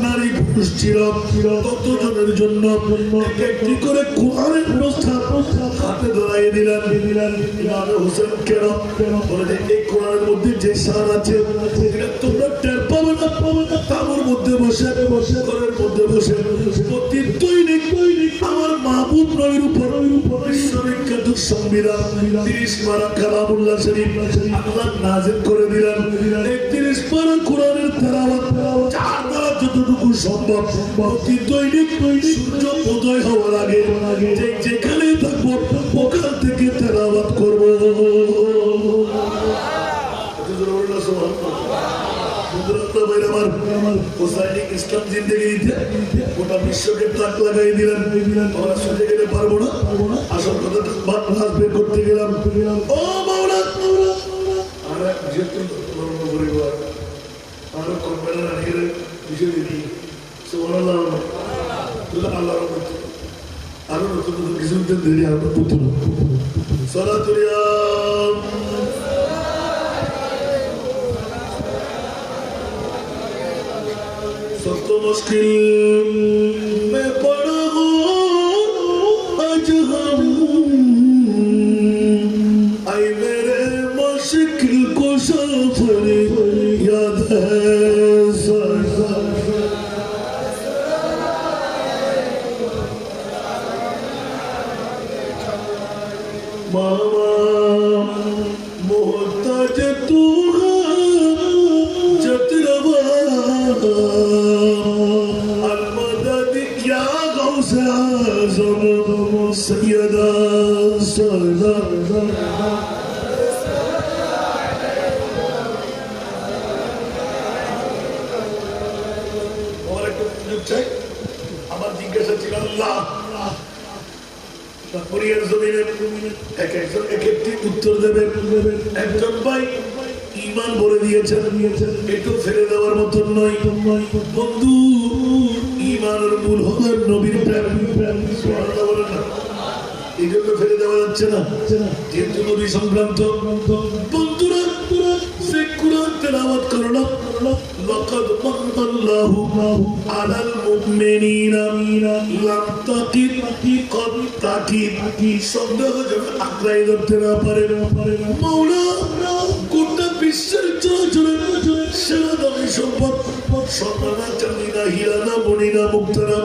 নারী পুরুষ ছিল ততজনের জন্য একটি করে কোরআনের প্রস্তাব হাতে ধরাই দিলেন। ইমাম হোসেন কেন বলে যে এই কোরআনের মধ্যে যে সার আছে এটা তোমরা টের পাবে না, তাবুর মধ্যে বসে ঘরের মধ্যে বসে প্রতি দৈনিক আমার মাহবুব নবীর উপর বিশ্ববিখ্যাত সংবিধান 30 পারা কালামুল্লাহ শরীফ আল্লাহ নাযিল করে দিলেন। এই 30 পারা কোরআনের তেলাওয়াত চার দ্বারা যতটুকু সম্ভব প্রতি দৈনিক সূর্য উদয় হওয়ার আগে যেখানে থাকবো ওখান থেকে তেলাওয়াত করবো। ইসলাম জিন্দেগিতে গোটা বিশ্বকে তাক লাগাই দিলেন। আমরা সোজা গেলে পারবো না, আসল কথা বের করতে গেলাম। ও মাওলা, আমরা যেহেতু পরিবার আরো কম্পাইলার আনিয়ে বিষয় দিই সুবহানাল্লাহ। আল্লাহ আরো নতুন নতুন কিছু দেরি আরো নতুন সালাতুলিয়া सब तो मुश्किल में पड़ा हूँ आज हम आई मेरे मुश्किल को सफर याद है मामा मोहताज तू सैयदा सैयदा और एक चाय আমার জিজ্ঞাসা ছিল আল্লাহ পরিয়ার জমিনে এক একজন এক একটি উত্তর দেবেন। একজন ভাই ঈমান বলে দিয়েছেন, একটু ফেলে দেওয়ার মতন নয়। বন্ধু, ঈমানের মূল হলো নবীর প্রেম। সুবহানাল্লাহ বলেন না, এই জন্য ফেলে দেওয়া যাচ্ছে না, যেহেতু নবী সংক্রান্ত। বন্ধুরা, সে কুরআন তেলাওয়াত করলো, লাকাদ মান্নাল্লাহু আলাল মুমিনিনা লাম তাকিদ কদ তাকিদ। সন্দেহ যেন আঁকড়াই ধরতে না পারে। মাওলা গোটা বিশ্বের চরাচরে সেরা দামি সম্পদ, সোনা চাঁদি না, হীরা না, মণি না, মুক্তা না,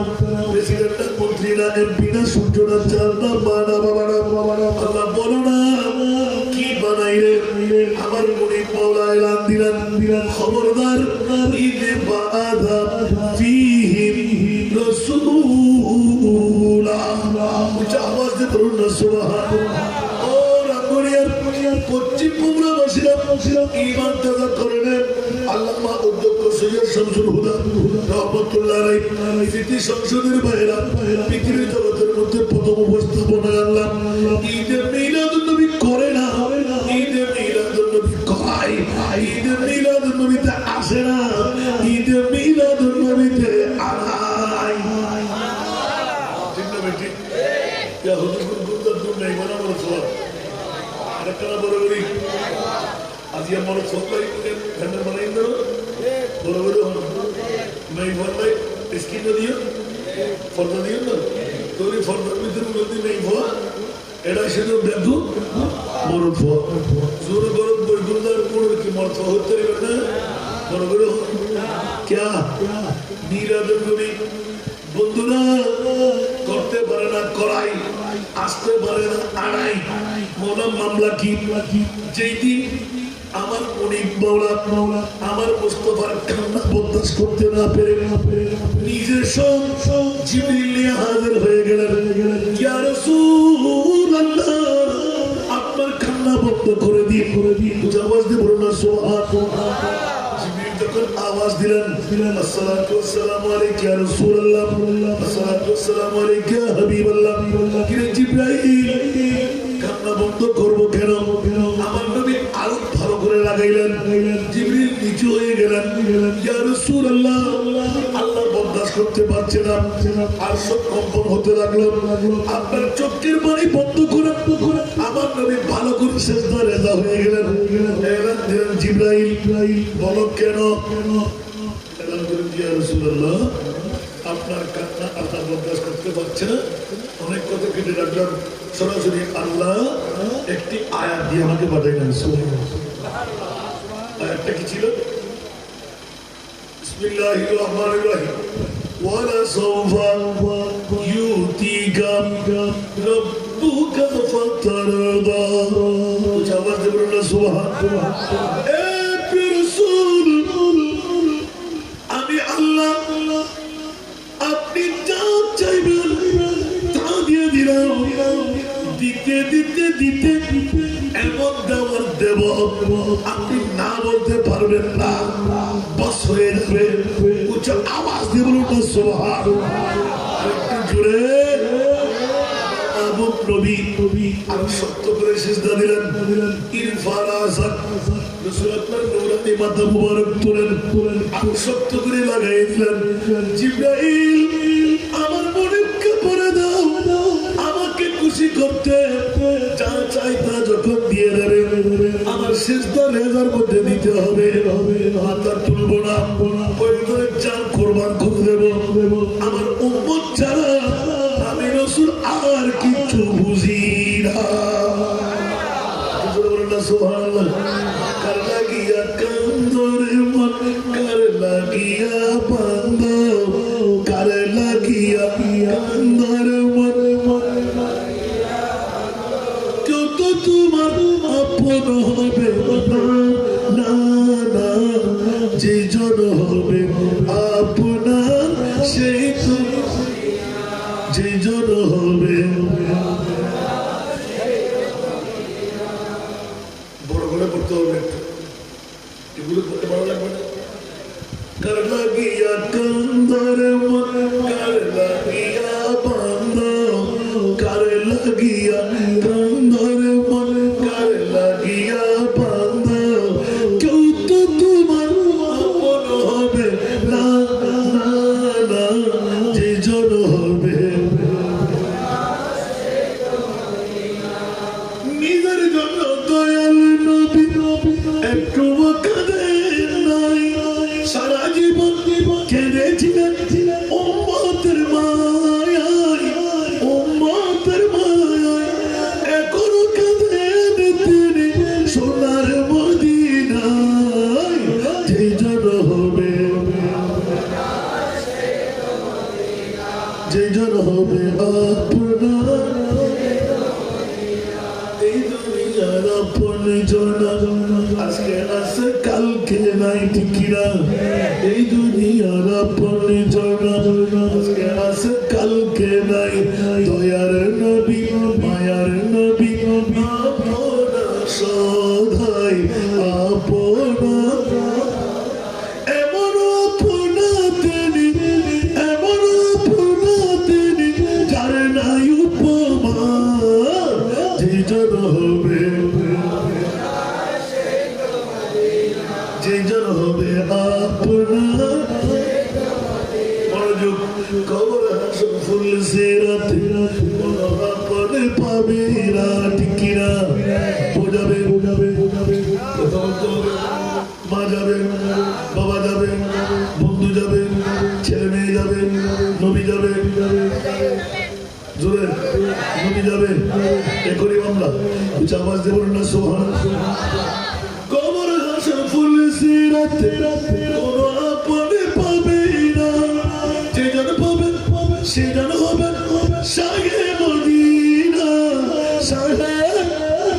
প্রেসিডেন্ট না, মন্ত্রী না, এমপি না, সূর্য না, চাঁদ না, মা না, বাবা না। আল্লাহ বলো না কি বানাই রে? আমার মনি মাওলা এলান দিলেন, খবরদার ঈদে বাদা ফীহি রাসূলা। উচ্চ আওয়াজ দিয়ে বলুন না সুবহানাল্লাহ। ও রাঙ্গুনিয়ার পশ্চিম বাংলাবাসীরা ঈমান তাজা করে নেন। আল্লামা অধ্যক্ষ সৈয়দ শামসুল হুদা রহমাতুল্লাহ আলাইহি স্মৃতি সংসদের বাইরা পৃথিবী জগতের মধ্যে প্রথম উপস্থাপনা আনলাম। ঈদে মিলাদুন নবী করে না, ঈদে মিলাদুন নবী করাই। ঈদে মিলাদুন নবীতে আসে না, ঈদে মিলাদুন নবীতে আনাই। ঠিক না বেটি? ইয়া হুজুর গুরগুরদার দূর নেই বলা বড় সব আরেকটা বড় বড়ি আজি আমার সবাই ফ্যানের বানাই দাও বড় বড় নাই বলাই স্কিন দিও ফর্দা দিও না তোরি ফর্দার ভিতরে বলতে নেই ভোয়া এটা শুধু দেখো বড় ভোয়া জোরে বড় গুরগুরদার পড়ে কি মর্ত হতে না বড় বড় क्या নীরাদন নবী বন্ধুরা করতে পারে না করাই, আসতে পারে না আড়াই। মৌলা মামলা কি? যেই দিন আমার মনিব মাওলা আমার মুস্তাফার কান্না বরদাস্ত করতে না পেরে নিজের সব জিবরিল নিয়ে হাজির হয়ে গেলেন। ইয়া রাসূলুল্লাহ, আপনার কান্না বন্ধ করে দিন। আওয়াজ দিয়ে বলুন না সুবহানাল্লাহ। যখন আওয়াজ দিলেন আসসালাতু ওয়াসসালামু আলাইকা ইয়া রাসূলুল্লাহ, আসসালাতু ওয়াসসালামু আলাইকা ইয়া হাবিবাল্লাহ। কিরে জিবরাইল, কান্না বন্ধ করব কেন? আমার নবী আরো ভালো করে লাগাইলেন। জিবরিল নিচু হয়ে গেলেন। ইয়া রাসূলুল্লাহ, আল্লাহ বরদাস্ত করতে পারছে না, আর সব কম্পন হতে লাগলো। আপনার চোখের পানি বন্ধ করে আমার নবী ভালো করে সিজদা রেজা হয়ে গেলেন। এলান দিলেন জিবরাইল, বলো কেন? এলান করেন ইয়া রাসূলুল্লাহ, আপনার কান্না আল্লাহ বরদাস্ত করতে পারছে না। অনেক কথা কেটে রাখলাম, সরাসরি আল্লাহ একটি আয়াত দিয়ে আমাকে পাঠাইলেন। আয়াতটা কি ছিল? বিসমিল্লাহির রহমানির রহিম। وَلَسَوْفَ يُؤْتِيكَ رَبُّكَ فَتَرْضَى। कुछ आवाज दे बोलो सुभान अल्लाह। ए प्रिय रसूल, আমি আল্লাহ আপনি যা চাইবেন তা দিয়ে দিলাম। দিতে দিতে দিতে এমন দেওয়ার দেব আপনি না বলতে পারবেন না, বস হয়ে যাবে। উচ্চ আওয়াজ দিয়ে বলুন না সুবহানাল্লাহ। আরেকটু জোরে। আবু নবী আর শক্ত করে সিজদা দিলেন। ইরফারা আসাদ রাসূল আপনার নূরানি মাথা মুবারক তুলেন, আর শক্ত করে লাগাই দিলেন। জিবরাইল, আমার মনিবকে পড়ে দাও, আমাকে খুশি করতে যা চাই তা যখন দিয়ে দেবে আমার সিজদা রেজার মধ্যে দিতে হবে। মাথা তুলব না, ওই করে জান কুরবান করে দেব। আমার উম্মত ছাড়া আমি রাসূল আর কিছু বুঝি না। সুবহানাল্লাহ। কার লাগিয়া কান্দরে মন, কার লাগিয়া বান্দ, কার লাগিয়া কান্দরে মন, কেউ তো তোমার আপন হবে না, না যে জন হবে আপনার সেই তো যে জন হবে। বড় করে পড়তে হবে, এগুলো পড়তে ভালো লাগবে না। কার লাগিয়া কান্দরে মন, কার জন হবে নিজের জন্য দয়াল নবী একটু কাঁদেন নাই সারা জীবন কেঁদেছিলেন উম্মতের মায়ায় উম্মতের মায়ায় এখনো কাঁদেন তিনি সোনার মদিনায় যেই জন হবে যেই জন হবে আপনার এই দুনিয়ার আপন জন আজকে আছে কালকে নাই ঠিকিরা এই দুনিয়ার আপন জন আজকে আছে কালকে নাই দয়ার নবী মায়ার নবী আপনা সদাই আপনা এমন আপনা তিনি এমন আপনা তিনি যার নাই উপমা যে জন হবে যে জন হবে আপনার মনোযোগ কবর হাসন ফুল সিরাত আপনে পাবে রাত কিরা বোঝাবে মা যাবে বাবা যাবে বন্ধু যাবে ছেলে মেয়ে যাবে নবী যাবে জোরে নবী যাবে এখনই আমরা উচ্চ আওয়াজ দেব না সুবহানাল্লাহ কবর হাসন ফুল সিরাত কোন আপনে পাবে না যে জন পাবে সে জন হবে শাহে মদিনা শাহে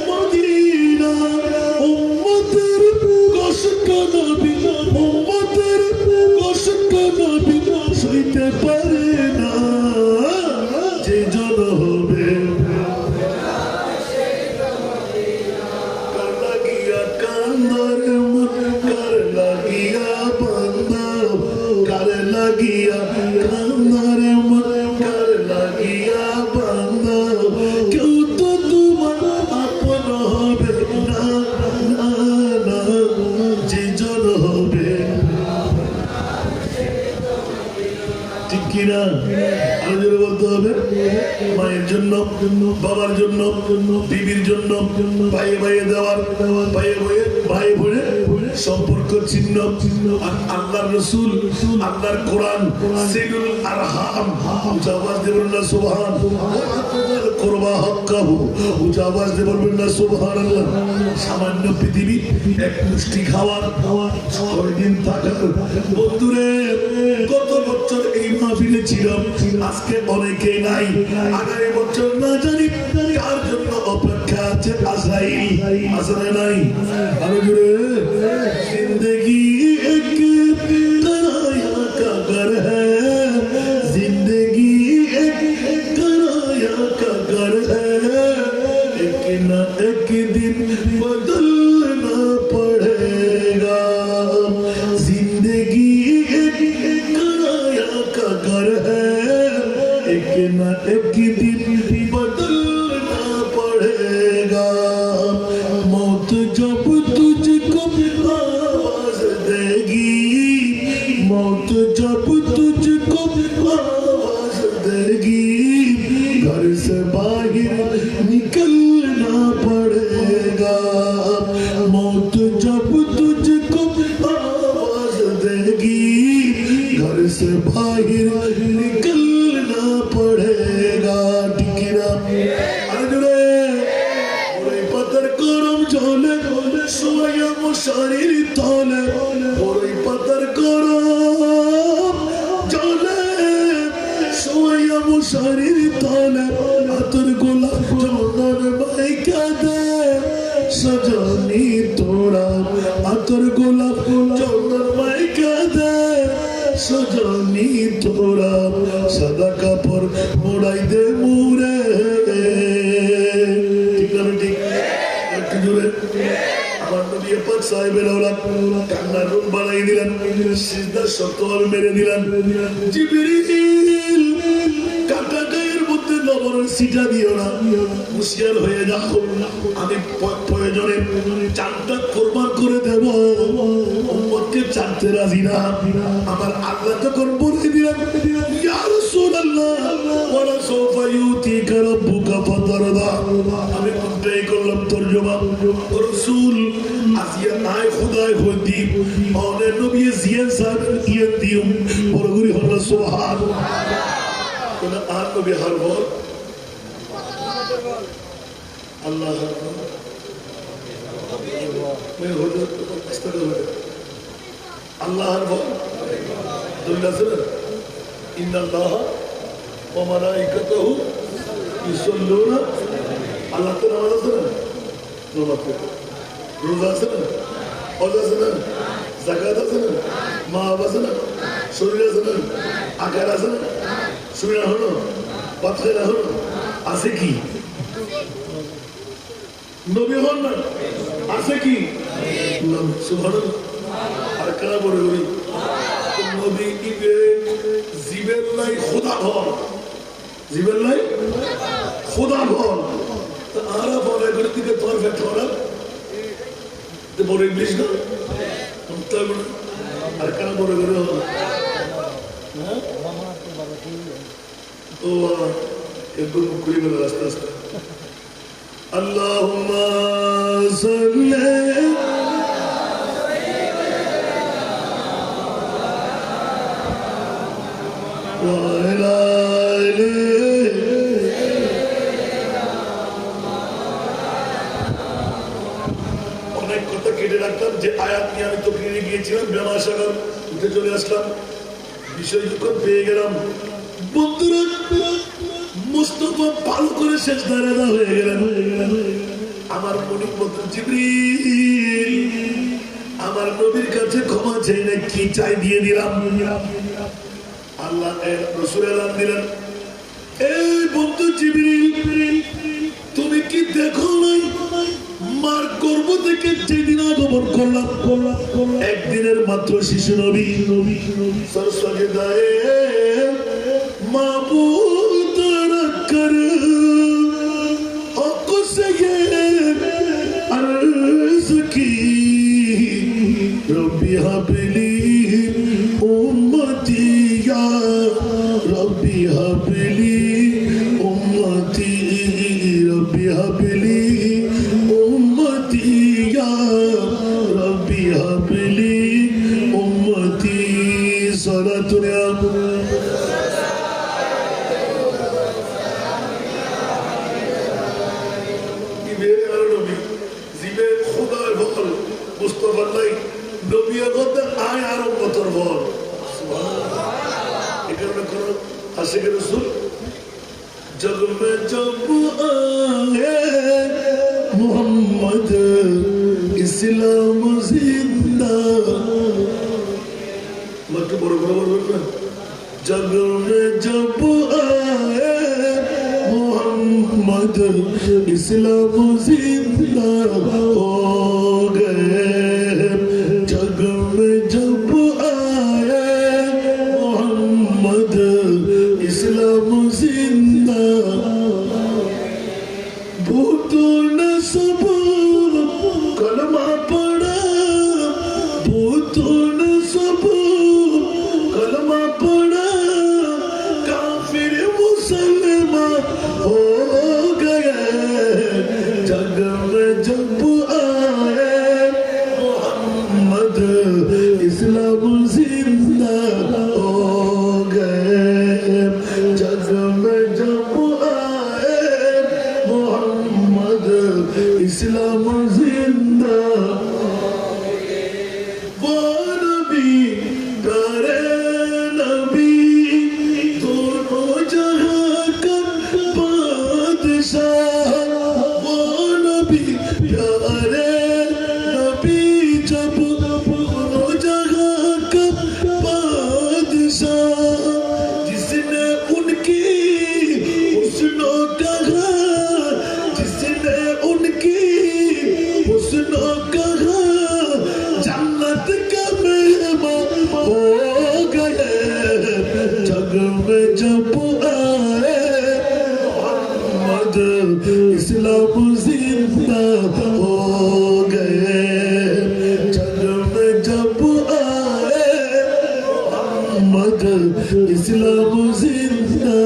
মদিনা উম্মতের কষ্ট নবী উম্মতের কষ্ট নবী সইতে পারে না যে জন হবে কার লাগিয়া কান্দর মন কার লাগিয়া বান্দা কার লাগিয়া কান্দর মন কার লাগিয়া বান্দা কেউ তো তোমার আপন হবে না না না যে জন হবে ঠিক কিনা আলোচনা বলতে হবে মায়ের জন্য বাবার জন্য বিবির জন্য ভাই ভাইয়ে দেওয়ার ভাইয়ে ভাইয়ে ভাই বোনে সম্পর্ক চিহ্ন আল্লাহর রাসূল আল্লাহর কোরআন সিলুল আরহাম আওয়াজ দিয়ে বলুন না সুবহান কুরবা হক্কাহু আওয়াজ দিয়ে বলবেন না সুবহানাল্লাহ সামান্য পৃথিবী এক মুষ্টি খাওয়ার 6 দিন থাকার বন্ধুরে কত বছর এই মাহফিলে ছিলাম আজকে অনেকে নাই আগামী বছর না জানি কার জন্য অপেক্ষা আছে আজরাইল আসলে নাই আরো জোরে জিন্দেগি এক তরায়া কা ঘর হ্যায় জিন্দেগি এক তরায়া কা ঘর হ্যায় এক না এক দিন বদলনা পড়েগা जिंदगी एक किराया का घर है एक न एक दिन बदलना पड़ेगा मौत जब तुझको आवाज देगी मौत जब तुझको आवाज देगी घर से बाहर निकलना पड़ेगा मौत जब तुझको आवाज देगी घर से बाहर निकलना पड़ेगा टिकरा अरे ওরে পাতার গরম জলে সোয়া মশারির তলে ওরে পাতার গরম জলে সোয়া মশারির তলে আতর গোলাপ চন্দন মাইকা দে সজনী তোরা আতর গোলাপ চন্দন মাইকা দে সজনী তোরা সাদা কাপড় মোড়াই দে মুরে ঠিক না ঠিক একটু জোরে আমার নবী পাক সাহেবের আওলাদ কান্নার রুম বানাই দিলেন সিজদা শতল মেরে দিলেন জিবরিল কাটা গায়ের মধ্যে লবণের সিটা দিও না, হুঁশিয়ার হয়ে যাও। আমি প্রয়োজনে চারটা কোরবান করে দেব, উম্মতকে চারতে রাজি না। আমার আল্লাহ তখন বলে দিলেন, ইয়া রাসূলুল্লাহ ওয়ালা সাওফা ইউতিকা রাব্বুকা ফাতারদা। আমি কোনটাই করলাম তরজমা। রাসূল আজিয়া নাই খুদাই হদি অনে নবী জিয়ান সাহেব ইয়ান দিও বড়গুরি হল সুবহানাল্লাহ। কোন আর নবী হার বল আল্লাহ मैं हो जो इस्तेमाल हो अल्लाह हर वो दुल्ला से इन अल्लाह व मलाइकतहु युसल्लूना अल्लाह तो नमाज से नमाज पे रोजा से ओजा से ज़कात से मावा से सूर्य से आकारा से सूर्य हो पत्थर हो आसे की नबी हो ना आसे की सुभान আর কারা বড় করি নবী ইবে জিবেল্লাই খোদা হল জিবেল্লাই খোদা হল তো আরা বলে করে দিকে পারফেক্ট হল তো বড় ইংলিশ না আর কারা বড় করে হল ও একদম কুড়ি গেল আস্তে আস্তে আল্লাহুম্মা সাল্লি অনেক কথা কেটে রাখলাম যে আয়াত নিয়ে আমি তো ফিরে গিয়েছিলাম বেমাশাগার উঠে চলে আসলাম বিষয় যখন পেয়ে গেলাম বন্ধুরা মুস্তাফা ভালো করে শেষ দাঁড়ানো হয়ে গেলেন আমার মনিক বন্ধু জিবরিল আমার নবীর কাছে ক্ষমা চাই না কি চাই দিয়ে দিলাম আল্লাহ রাসূল এলান দিলেন এই বন্ধু জিবরিল তুমি কি দেখো নাই মার গর্ভ থেকে যেদিন আগমন করলাম একদিনের মাত্র শিশু নবী সরসরে দায়ে মাবুদ রাখর হক সে अर्ज़ की रब्बी हबली उम्मती या रब्बी हबली उम्मती रब्बी हबली उम्मती या रब्बी हबली उम्मती सलातुन या जग में जब आए मोहम्मद इस्लाम जिंदा मत बरोबर जग में जब आए मोहम्मद इस्लाम जिंदा हो गए जग में जब आए मोहम्मद इस्लाम जिंदा भूतों ने सब कलमा पढ़ा भूतों ने सब कलमा पढ़ा काफिर मुसलमान हो गए जग में जब आए मोहम्मद इस्लाम जिंदा हो गए जग में जब आए मोहम्मद इस्लाम जिंदा वो नबी प्यारे नबी दोनों जहां का बादशाह वो नबी प्यारे नबी जब दोनों जहां का बादशाह जिसने उनकी हुस्नो कहा जिसने उनकी हुस्नो कहा जन्नत का मेहमान हो गए जग में जब आए मोहम्मद इस्लाम जिंदा हो गए जग में जब आए मोहम्मद इस्लाम जिंदा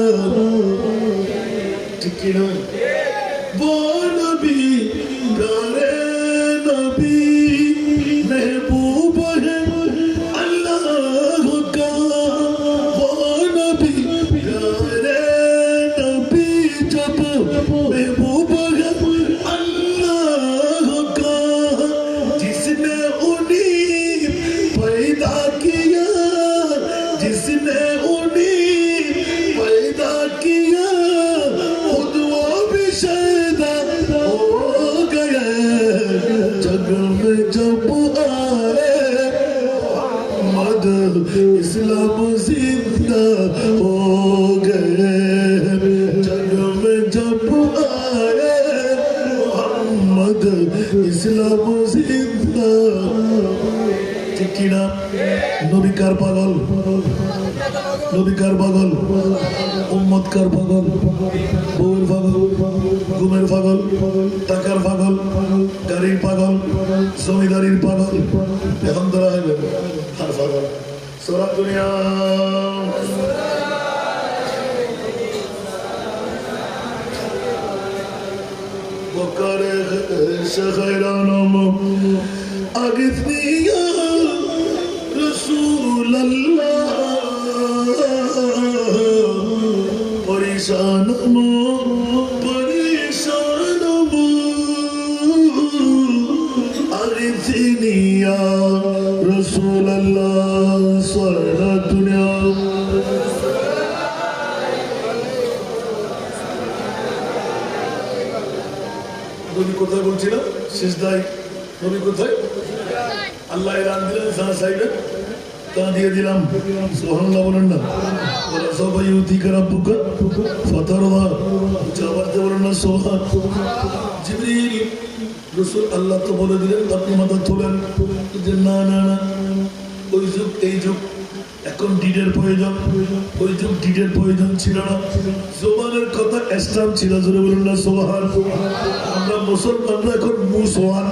ठीक है वो नबी प्यारे नबी महबूब है अल्लाह का वो नबी प्यारे नबी जब महबूब है अल्लाह का जिसने उन्हीं पैदा किया जिसने उन्हीं पैदा किया खुद वो भी शैदा हो गए जग में जब आए मोहम्मद इस्लाम जिंदा हो गए जग में जब आए मोहम्मद इस्लाम जिंदा ठीक ना नबी कार पागल नबी कार पागल उम्मत कार पागल বউর পাগল ঘুমের পাগল টাকার পাগল গাড়ির পাগল জমিদারির পাগল এখন ধরা হইবে আর পাগল সারা দুনিয়া বকারে শহরানম আগিসনি ইয়া রাসূলুল্লাহ পরিশানম পরিশানম আগিসনি ইয়া রাসূলুল্লাহ সারা দুনিয়া নবী কোথায় বলছিল সিজদায় নবী কোথায় আল্লাহ এলান দিলেন সাহাবায়ে তা দিয়ে দিলাম সুবহানাল্লাহ বলেন না ওয়া সাবা ইউতিকা রাব্বুকা ফাতারদা জবাতে বলেন না সুবহান জিবরিল রাসূল আল্লাহ তো বলে দিলেন আপনি মাথা তোলেন যে না না না ওই যুগ এই যুগ এখন ডিডের প্রয়োজন ওই যুগ ডিডের প্রয়োজন ছিল না জবানের কথা ইসলাম ছিল জোরে বলুন না সুবহান আমরা মুসলমানরা এখন মুসলমান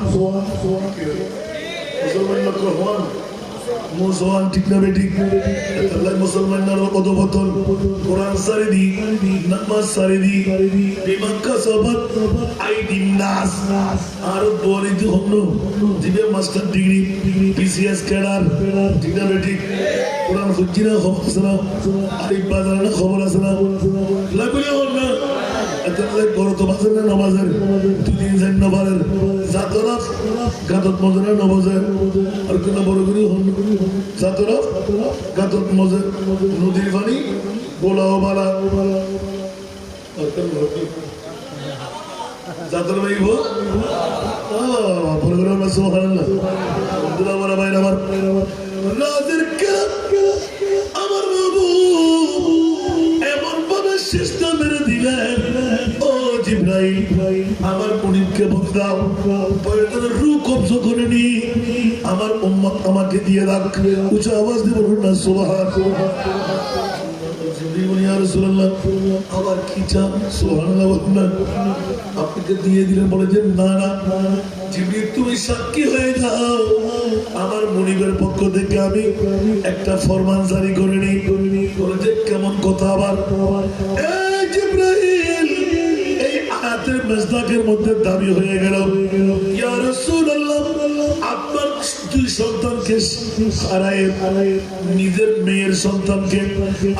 মুসলমান না কোরআন মুসলমান ঠিক না বেঠিক আল্লাহ মুসলমানরা অধপতন কোরআন সারি দি নামাজ সারি দি বিমাক্কা সবাত আইডিন নাস আর বলি দি হন্ন দিবে মাস্টার ডিগ্রি বিসিএস ক্যাডার ঠিক না বেঠিক কোরআন ফুজিনা খবর আছে না আরিফ বাজার খবর আছে না লাগলে হল না এতলে বড় তো বাজার না নামাজের দুদিন যান নবারের জাতরাফ গাদত মজরা নবাজের আর কোন বড় গুলি হল জাতরাফ গাদত মজর নদীর পানি গোলাও বালা আর কোন জাতর ভাইব প্রোগ্রাম না সুবহানাল্লাহ আব্দুল্লাহ বড় ভাই আমার নাজির কেরাম আমার বাবু এমন ভাবে চেষ্টা মেরে দিলেন ও জিবরাইল আমার মুনিবকে বকদাও পয়গম্বরের রূহ কবজ করে নি আমার উম্মত আমাকে দিয়ে রাখ উচ্চ আওয়াজ দিয়ে বলুন না সুবহানাল্লাহ জিবরিল বলে ইয়া রাসূলুল্লাহ আবার কি চান সুবহানাল্লাহ বলুন না আপনাকে দিয়ে দিলেন বলে যে না না জিবরিল তুমি সাক্ষী হয়ে যাও আমার মুনিবের পক্ষ থেকে আমি একটা ফরমান জারি করে নি বলে যে কেমন কথা আবার এই জিবরাইল এই আয়াতের মেজদাকের মধ্যে দাবি হয়ে গেল ইয়া রাসূলুল্লাহ আপনার দুই সন্তানকে হারায় নিজের মেয়ের সন্তানকে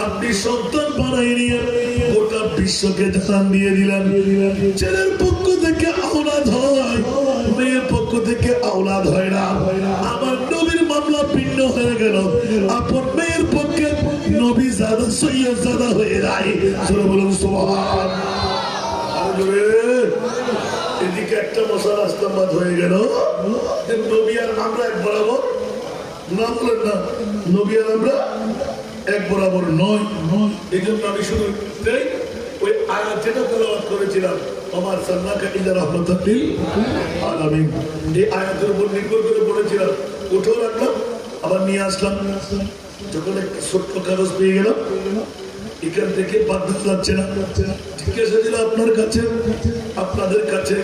আপনি সন্তান বানাই নিয়ে গোটা বিশ্বকে জানান দিয়ে দিলেন ছেলের পক্ষ থেকে আওলাদ হয় মেয়ের পক্ষ থেকে আওলাদ হয় না আমার নবীর মামলা ভিন্ন হয়ে গেল আপন মেয়ের পক্ষে নবী জাদা সৈয়দ জাদা হয়ে যায় চলো বলুন সুবহান এদিকে একটা মশাল আস্তাবাদ হয়ে গেল নবী আর আমরা এক বরাবর না বলেন না নবী আর আমরা এক বরাবর নয় এই জন্য আমি শুধু ওই আয়াত যেটা তেলাওয়াত করেছিলাম আমার সাল্লাকা ইলা রাহমাতাল লিল আলামিন এই আয়াতের উপর নির্ভর করে পড়েছিলাম উঠেও রাখলাম আবার নিয়ে আসলাম যখন একটা ছোট্ট কাগজ পেয়ে গেলাম এখান থেকে বাদ যাচ্ছে না। ঠিক আছে, দিল আপনার কাছে, আপনাদের কাছে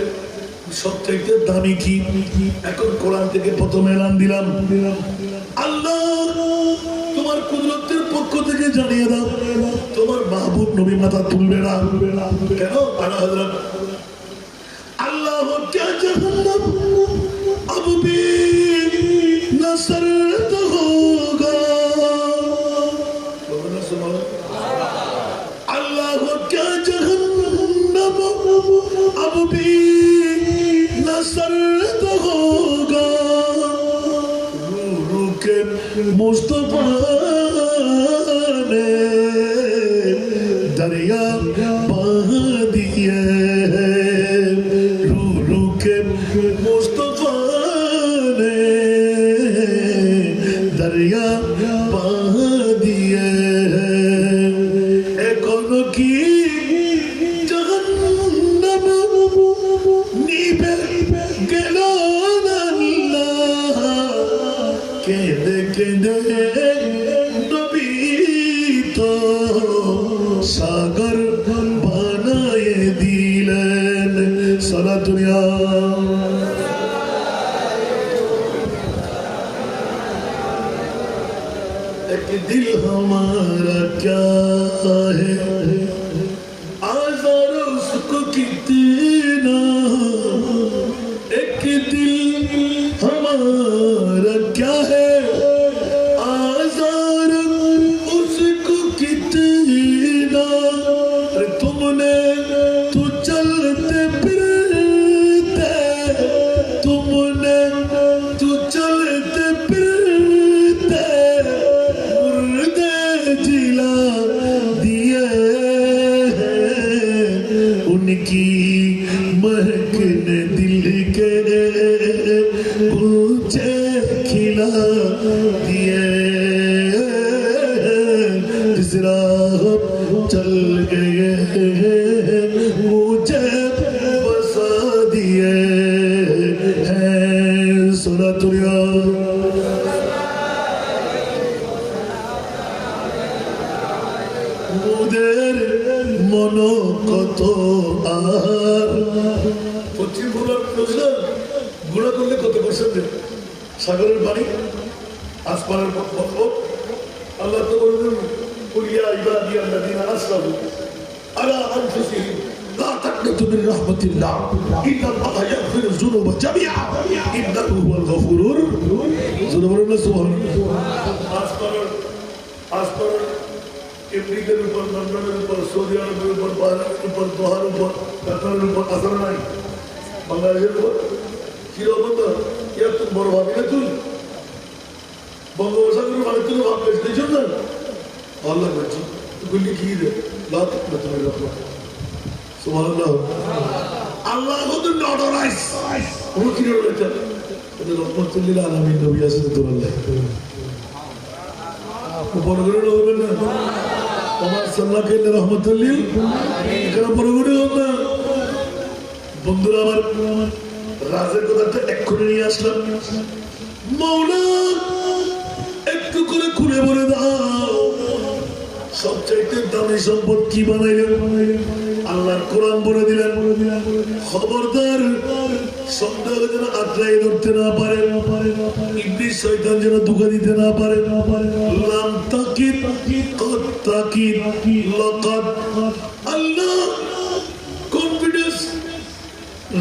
সবচাইতে দামি কি? এখন কোরআন থেকে প্রথম এলান দিলাম, আল্লাহ তোমার কুদরতের পক্ষ থেকে জানিয়ে দাও তোমার মাহবুব নবী মাথা তুলবে না। কেন? আল্লাহ क्या जहन्नम अब भी न सर्द होगा। अल्लाह क्या जहन्नम अब भी न सर्द होगा। रूह के मुस्तफा ने दरिया बहा दिए, मुस्तफा ने दरिया बहा दिए। এখন কি জাহান্নাম নিভে গেল আল্লাহ, কেঁদে কেঁদে নবী তো সাগর বানায়ে দিলেন। সারা দুনিয়া दिल हमारा क्या है, आज़ार उसको कितना। एक दिल हमारा क्या है, आज़ार उसको कितना। अरे तुमने तो चलते फिरते, तुमने तो चलते फिरते जिला दिए उनकी महक ने दिल के ऊंचे खिला दिए। जिस राह चल गए मुझे बसा दिए हैं। सुना तुरिया মনো কত আর পশ্চিম ভূগোল বুঝলেন, গুণা করলে কত পার্সেন্ট সাগরের পানি আসমানের পক্ষ। আল্লাহ তো বললেন কুলিয়া ইবাদি আল্লাযিনা আসরাফু আলা আনফুসিহিম লা তাকনাতু মিন রাহমাতিল্লাহ ইন্নাল্লাহা ইয়াগফিরুয যুনুবা জামিআ ইন্নাহু হুয়াল গফুরুর রাহিম। সুবহানাল্লাহ। আসমানের আমেরিকার উপর, লন্ডনের উপর, সৌদি আরবের উপর, বাংলাদেশের উপর, দোহার উপর, কাতারের উপর আসর নাই, বাংলাদেশের উপর কি অবস্থা? ইয়ার তুই বড় ভাবি না, তুই বঙ্গোপসাগরের মানে তুই ভাববে দেখছ না? আল্লাহ বলছি তুই কি রে লাত তুমি রহমত। সুবহানাল্লাহ। আল্লাহ হতে নট রাইস কোনো কি রয়েছে রহমতুল লিল আলামিন নবী আসাদুল্লাহ বড় করে হবে না আমার সাল্লাকে রহমতুল্লিল এখানে বড় করে হোক না। বন্ধুরা আমার রাজের কথাটা এক্ষুনি নিয়ে আসলাম। মৌলা একটু করে খুলে বলে দাও সবচাইতে দামি সম্পদ কি বানাইলেন? আল্লাহর কোরআন বলে দিলেন। খবরদার সন্দেহ যেন আত্রাই ধরতে না পারে, ইবলিস শয়তান যেন ধোঁকা দিতে না পারে। লাম তাকিদ কদ তাকিদ লাকাদ। আল্লাহ কনফিডেন্স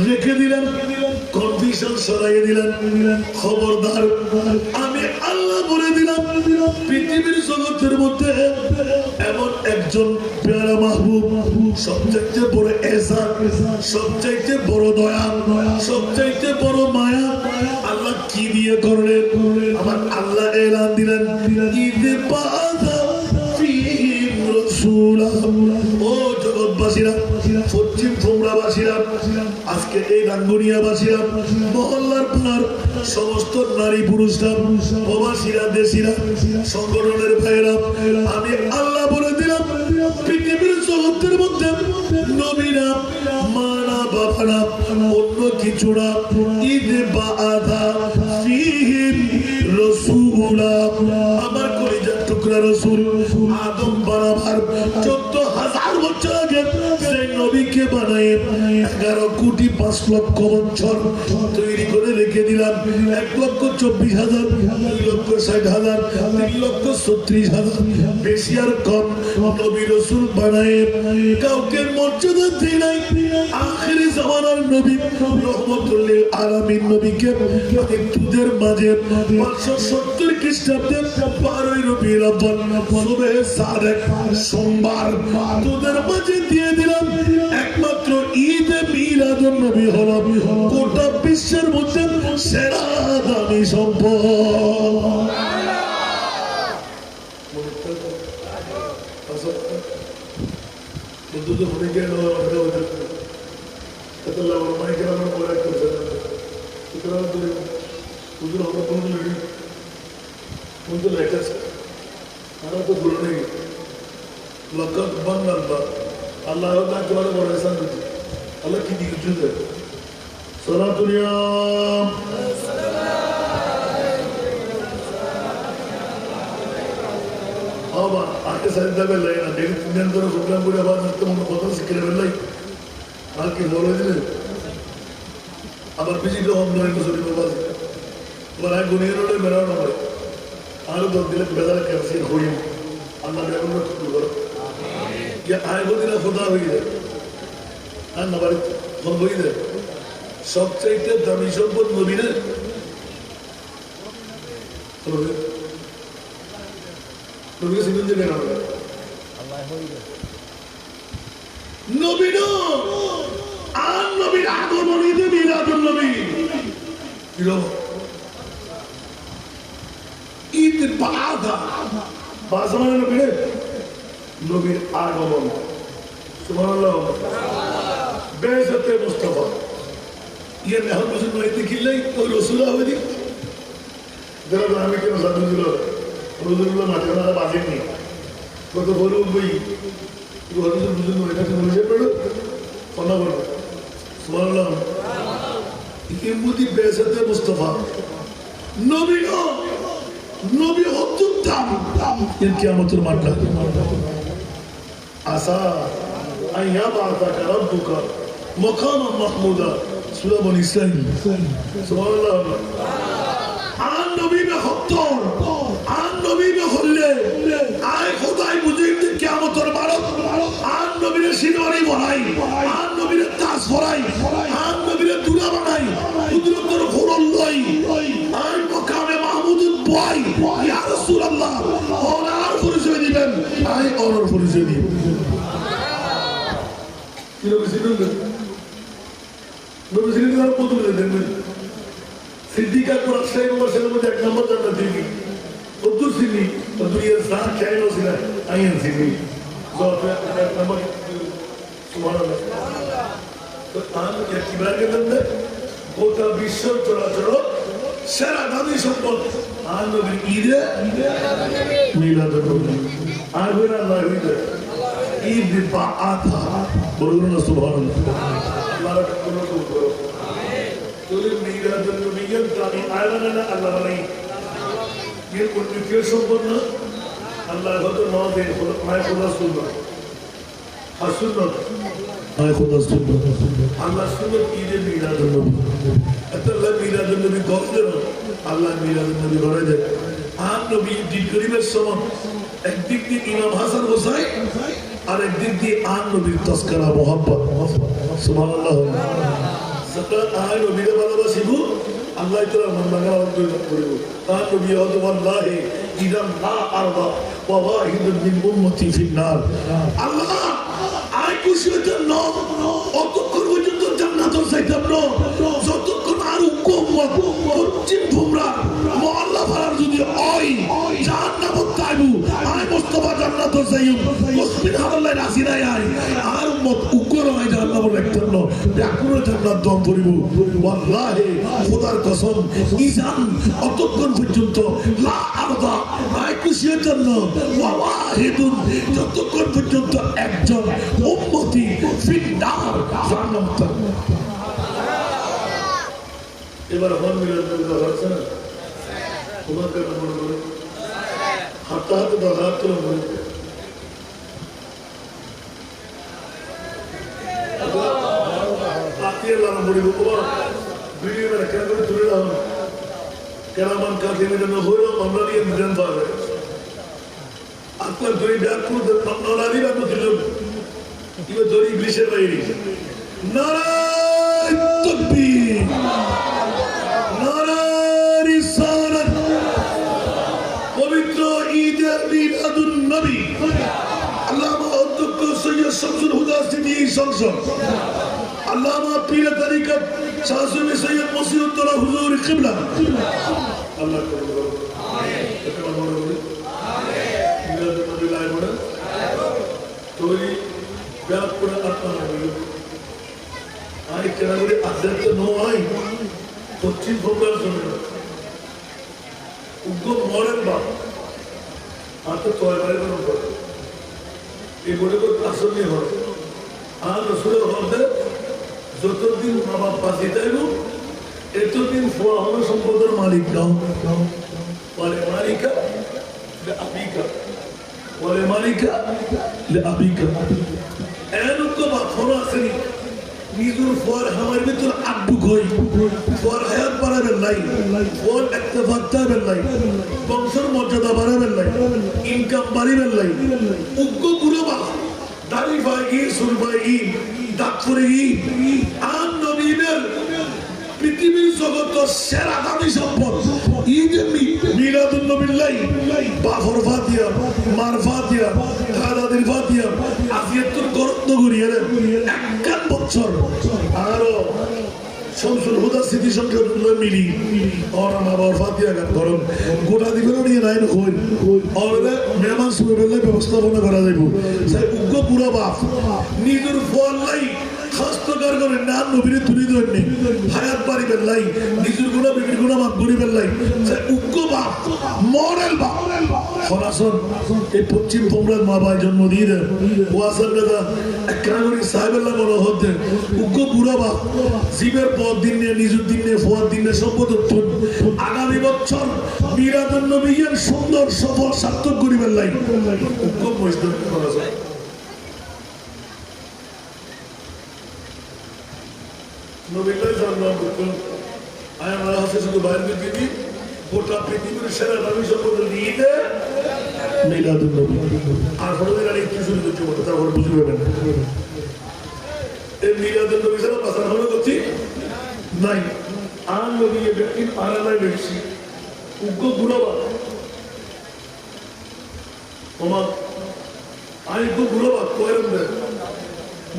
রেখে দিলেন, কনফিউশন সরাইয়ে দিলেন। খবরদার আমি আল্লাহ বলে দিলাম পৃথিবীর জগতের মধ্যে এমন একজন পেয়ারা মাহবুব, সবচাইতে বড় এহসান, সবচাইতে বড় দয়া, সবচাইতে বড় মায়া আল্লাহ কি দিয়ে করলেন? আমার আল্লাহ এলান দিলেন ঈদে বাদা ফিহিম রাসূলা। ও জগৎবাসীরা, পশ্চিম তোমরাবাসীরা, আজকে এই রাঙ্গুনিয়াবাসীরা, মহল্লার পাড়ার সমস্ত নারী পুরুষরা, প্রবাসীরা, দেশিরা, সংগঠনের ভাইরা, আমি আল্লাহ বলে দিলাম পৃথিবীর জগতের মধ্যে নবীরা, মানা, বাবারা, অন্য কিছু না, ঈদ বাদা ফিহিম রাসূলা। আমার কলিজার টুকরা টুকরা রাসূল আদম বানাবার 14,000 বছর আগে সেই নবীকে বানায় 11 কোটি 5 লক্ষ বছর তৈরি করে রেখে দিলাম। 1,24,000, 2,60,000, 3,36,000 বেশি আর কম নবী রাসূল বানায় কাউকে মর্যাদা দেয় নাই। আখিরি জামানার নবী রহমতুল লিল আলামিন নবীকে তোদের মাঝে 570 খ্রিস্টাব্দে 12 রবিউল আউয়াল সুবহে সাদেক সোমবার তোদের মাঝে দিয়ে দিলাম। একমাত্র ঈদে মিলাদুন নবী হলো গোটা বিশ্বের মধ্যে সেরা দামি সম্পদ। আল্লাহ কি দিকে সলাতুলিয়া आके सारी दबे लगे ना डेढ़ 3 दिन तो प्रोग्राम पूरे बाद तो हम पता से करे बेलाई हाल की बोलो दिले अब बिजी तो हम लोग को सुनी बाबा बड़ा गुनी रोड मेरा ना भाई आलो तो दिल बेदार कैसे होई अल्लाह ने हमको तो करो ये आए वो दिन खुदा हुई है अन नबारी हम हुई है सबसे दामी সম্পদ নবী না চলো নবী সিজন যে বের হবে আল্লাহ হইবে নবী নো আর নবীর আগমনে দে মিলাদুন নবী কিলো ঈদ বাদা বাজমানে নবী নবীর আগমন সুবহানাল্লাহ বেজতে মুস্তাফা ये मेहर मुझे नोएते किल्ले कोई रसूल आवे दी जरा तो हमें क्यों साधु दिलो রসুল্লাহ মাঠে ওনারা বাজেননি কত বড় বই রসুল বুঝুন এটা তো বুঝে পড়ো কন্যা বলো সুবহানাল্লাহ ইকিমুদি বেসাতে মুস্তাফা নবী নবী হত্যুম এর কিয়ামতের মাঠ লাগবে আসা আইয়া বাতা রাব্বুকা মাকামান মাহমুদা সূরা বনী ইসরাঈল সুবহানাল্লাহ আন নবী মে হত্যর আন নবী মে হল্লে আয় খোদাই বুঝিয়ে কিয়ামতের মাঠ আন নবীর সিনওয়ারি বনাই আন নবীর তাজ ফরাই আন নবীর দুলা বানাই কুদরতের ঘোরল লই আয় মকামে মাহমুদ বয় ইয়া রাসূলুল্লাহ ওনার পরিচয় দিবেন আয় ওনার পরিচয় দিবেন কি লোক সিনবেন নবী সিনদের প্রথম দেখবেন সিদ্দিক আকবর সাহেব বলেছেন মধ্যে এক নম্বর জান্নাত দিবি উদ্দুর সিনি দুনিয়ার সাথ চাইলো ছিল আইন সিনি এক নম্বর সুবহানাল্লাহ তো আন কিবার কে দন্দে গোটা বিশ্ব চলাচল সারা দামি সম্পদ আন নবীর ঈদে মিলাদুন নবী আর হইল আল্লাহ হইল ঈদ বাআতা বলুন না সুবহানাল্লাহ আল্লাহর কোন করো তোদের মিলাদুন নবীর দামি আয়ানা আল্লাহ নাই ये उनकी क्यों সম্পদ না আল্লাহ হয়তো নাম দেন মায় খোদা সুন্নাত আর সুন্নাত মায় খোদা সুন্নাত আল্লাহ সুন্নাত ঈদে মিলাদুন নবী আল্লাহ মিলাদুন নবী গফর আল্লাহ মিলাদুন নবী করে দেয় আর নবী দিন করিমের সময় একদিক দিয়ে ইমাম হাসান হোসেন আর একদিক দিয়ে আর নবীর তসকারা মোহাম্মদ সুবহানাল্লাহ সাকাত আয় নবীর ভালোবাসিবো আল্লাহ তাআলা মনমানা করব তার নবী হযরত ওয়াল্লাহি ইদাম লা আরবা ওয়া ওয়াহিদুন মিন উম্মতি ফিন নার আল্লাহ আই খুশি হতে না অতক্ষণ পর্যন্ত জান্নাতে যাইতাম না যতক্ষণ আর উম্মত পশ্চিম ভুমরা মহল্লা ভাড়ার যদি ওই জান্নাত তাইবু আই মুস্তাফা জান্নাতে যাইম মুসলিম আল্লাহ রাজি নাই আর উম্মত উগ্র হয় জান্নাত রাখতাম না এখনো জান্নাত দম পড়িব ওয়াল্লাহি খোদার কসম ইজান অতক্ষণ পর্যন্ত লা আরদা আই খুশি হতে না ওয়া ওয়াহিদুন যতক্ষণ পর্যন্ত একজন উম্মতি ফিন নার জান্নাত এবার হন মিলাদ কথা আছে না তোমাদের মনে করে হাতটা হাতে দাও, হাত তোলা বলে আত্মীয় লাভ বলিব ভিডিও কেন করে তুলে দাও কেরামান কাকে মেরে হইলেও আমরা নিয়ে মিজান পাবে আপনার ধরি ব্যাগ করতে নড়ালি ব্যাগ ছিল এবার ধরি ইংলিশের বাইরে নারায় তাকবীর নারায় রিসালাত পবিত্র ঈদে মিলাদুন নবী আল্লামা অধ্যক্ষ সৈয়দ শামসুল হুদা সিটি সংসদ আল্লামা পীর তরিকত শাহ সুফি সৈয়দ মসিউদ্দৌলা হুজুর কিবলা আল্লাহ কবুল করুন আমিন এটা বড় বড় আমিন মিলাদুন নবী লাই বড় তোরি ব্যাগ করে আত্মা হইল আই কেন করে আদত নো আই পশ্চিম বঙ্গের জন্য উগ্র মরেন বাপ আর তো তয় বাড়ি কোনো করে এই বলে তো আসল নিয়ে হয় আর রসুলের হতে যতদিন মা বাপ বাঁচি যাইব এতদিন ফোয়া হলো সম্পদের মালিক গাও বলে মালিকা আবিকা বলে মালিকা আবিকা এনুক বা ফোন আসেনি নিজুর ফোয়ার আমার ভিতর আব্বুক হই ফোয়ার হায়াত বাড়াবেন নাই ফোয়ার একটা বার্তা বেন নাই বংশের মর্যাদা বাড়াবেন নাই ইনকাম বাড়িবেন নাই উগ্র বুড়ো বা দাড়ি পাই সুর পাই দাঁত করে আম নবীনের পৃথিবীর জগৎ সেরা দামি সম্পদ ঈদে মিলাদুন নবীর লাই বাফর ফাতিয়া মার ফাতিয়া দাদাদের ফাতিয়া আফিয়াতুর গরত্ব করিয়ে একান বছর আরো শামসুল হুদা স্মৃতি সংসদ মিলি और মা বাবার ফাতিয়া গান করুন গোটা দিবেন নিয়ে নাই নয় और মেহমান সুবেলে ব্যবস্থাপনা করা যাইব সেই উগ্র পুরা বাপ নিজের ফল লাই খাস্তকার করে নাম নবীরে তুলি ধরনি হায়াত বাড়ি বেল্লাই নিজের গুণা বিবির গুণা মাপ করি বেল্লাই সেই উগ্র বাপ মডেল বাপ খলাসন এই পশ্চিম বঙ্গের মা বাবা জন্ম দিয়ে দেন ওয়াসান দাদা একখানা করে সাহেবেল্লা বড় হতে উগ্র বুড়া বাপ জীবের পর দিন নিয়ে নিজের দিন নিয়ে ফোয়ার দিন নিয়ে সম্পদ আগামী বছর মিলাদুন নবীর সুন্দর সফল সার্থক করি বেল্লাই উগ্র মসজিদ খলাসন নবীলাই জানলাম বলুন আয় আমরা হাসে শুধু বাইরে দিদি গোটা পৃথিবীর সেরা দামি সম্পদ ঈদে মিলাদুন নবী আর কোনোদিন আর একটু শুরু করতে বলতে তারপর বুঝতে পারবেন এই মিলাদুন নবী ছাড়া পাশান হলো করছি নাই আর নবী ব্যক্তি আড়ালাই বেশি উগ্র গুণবা আমার আমি খুব গুণবা কয়েন দেন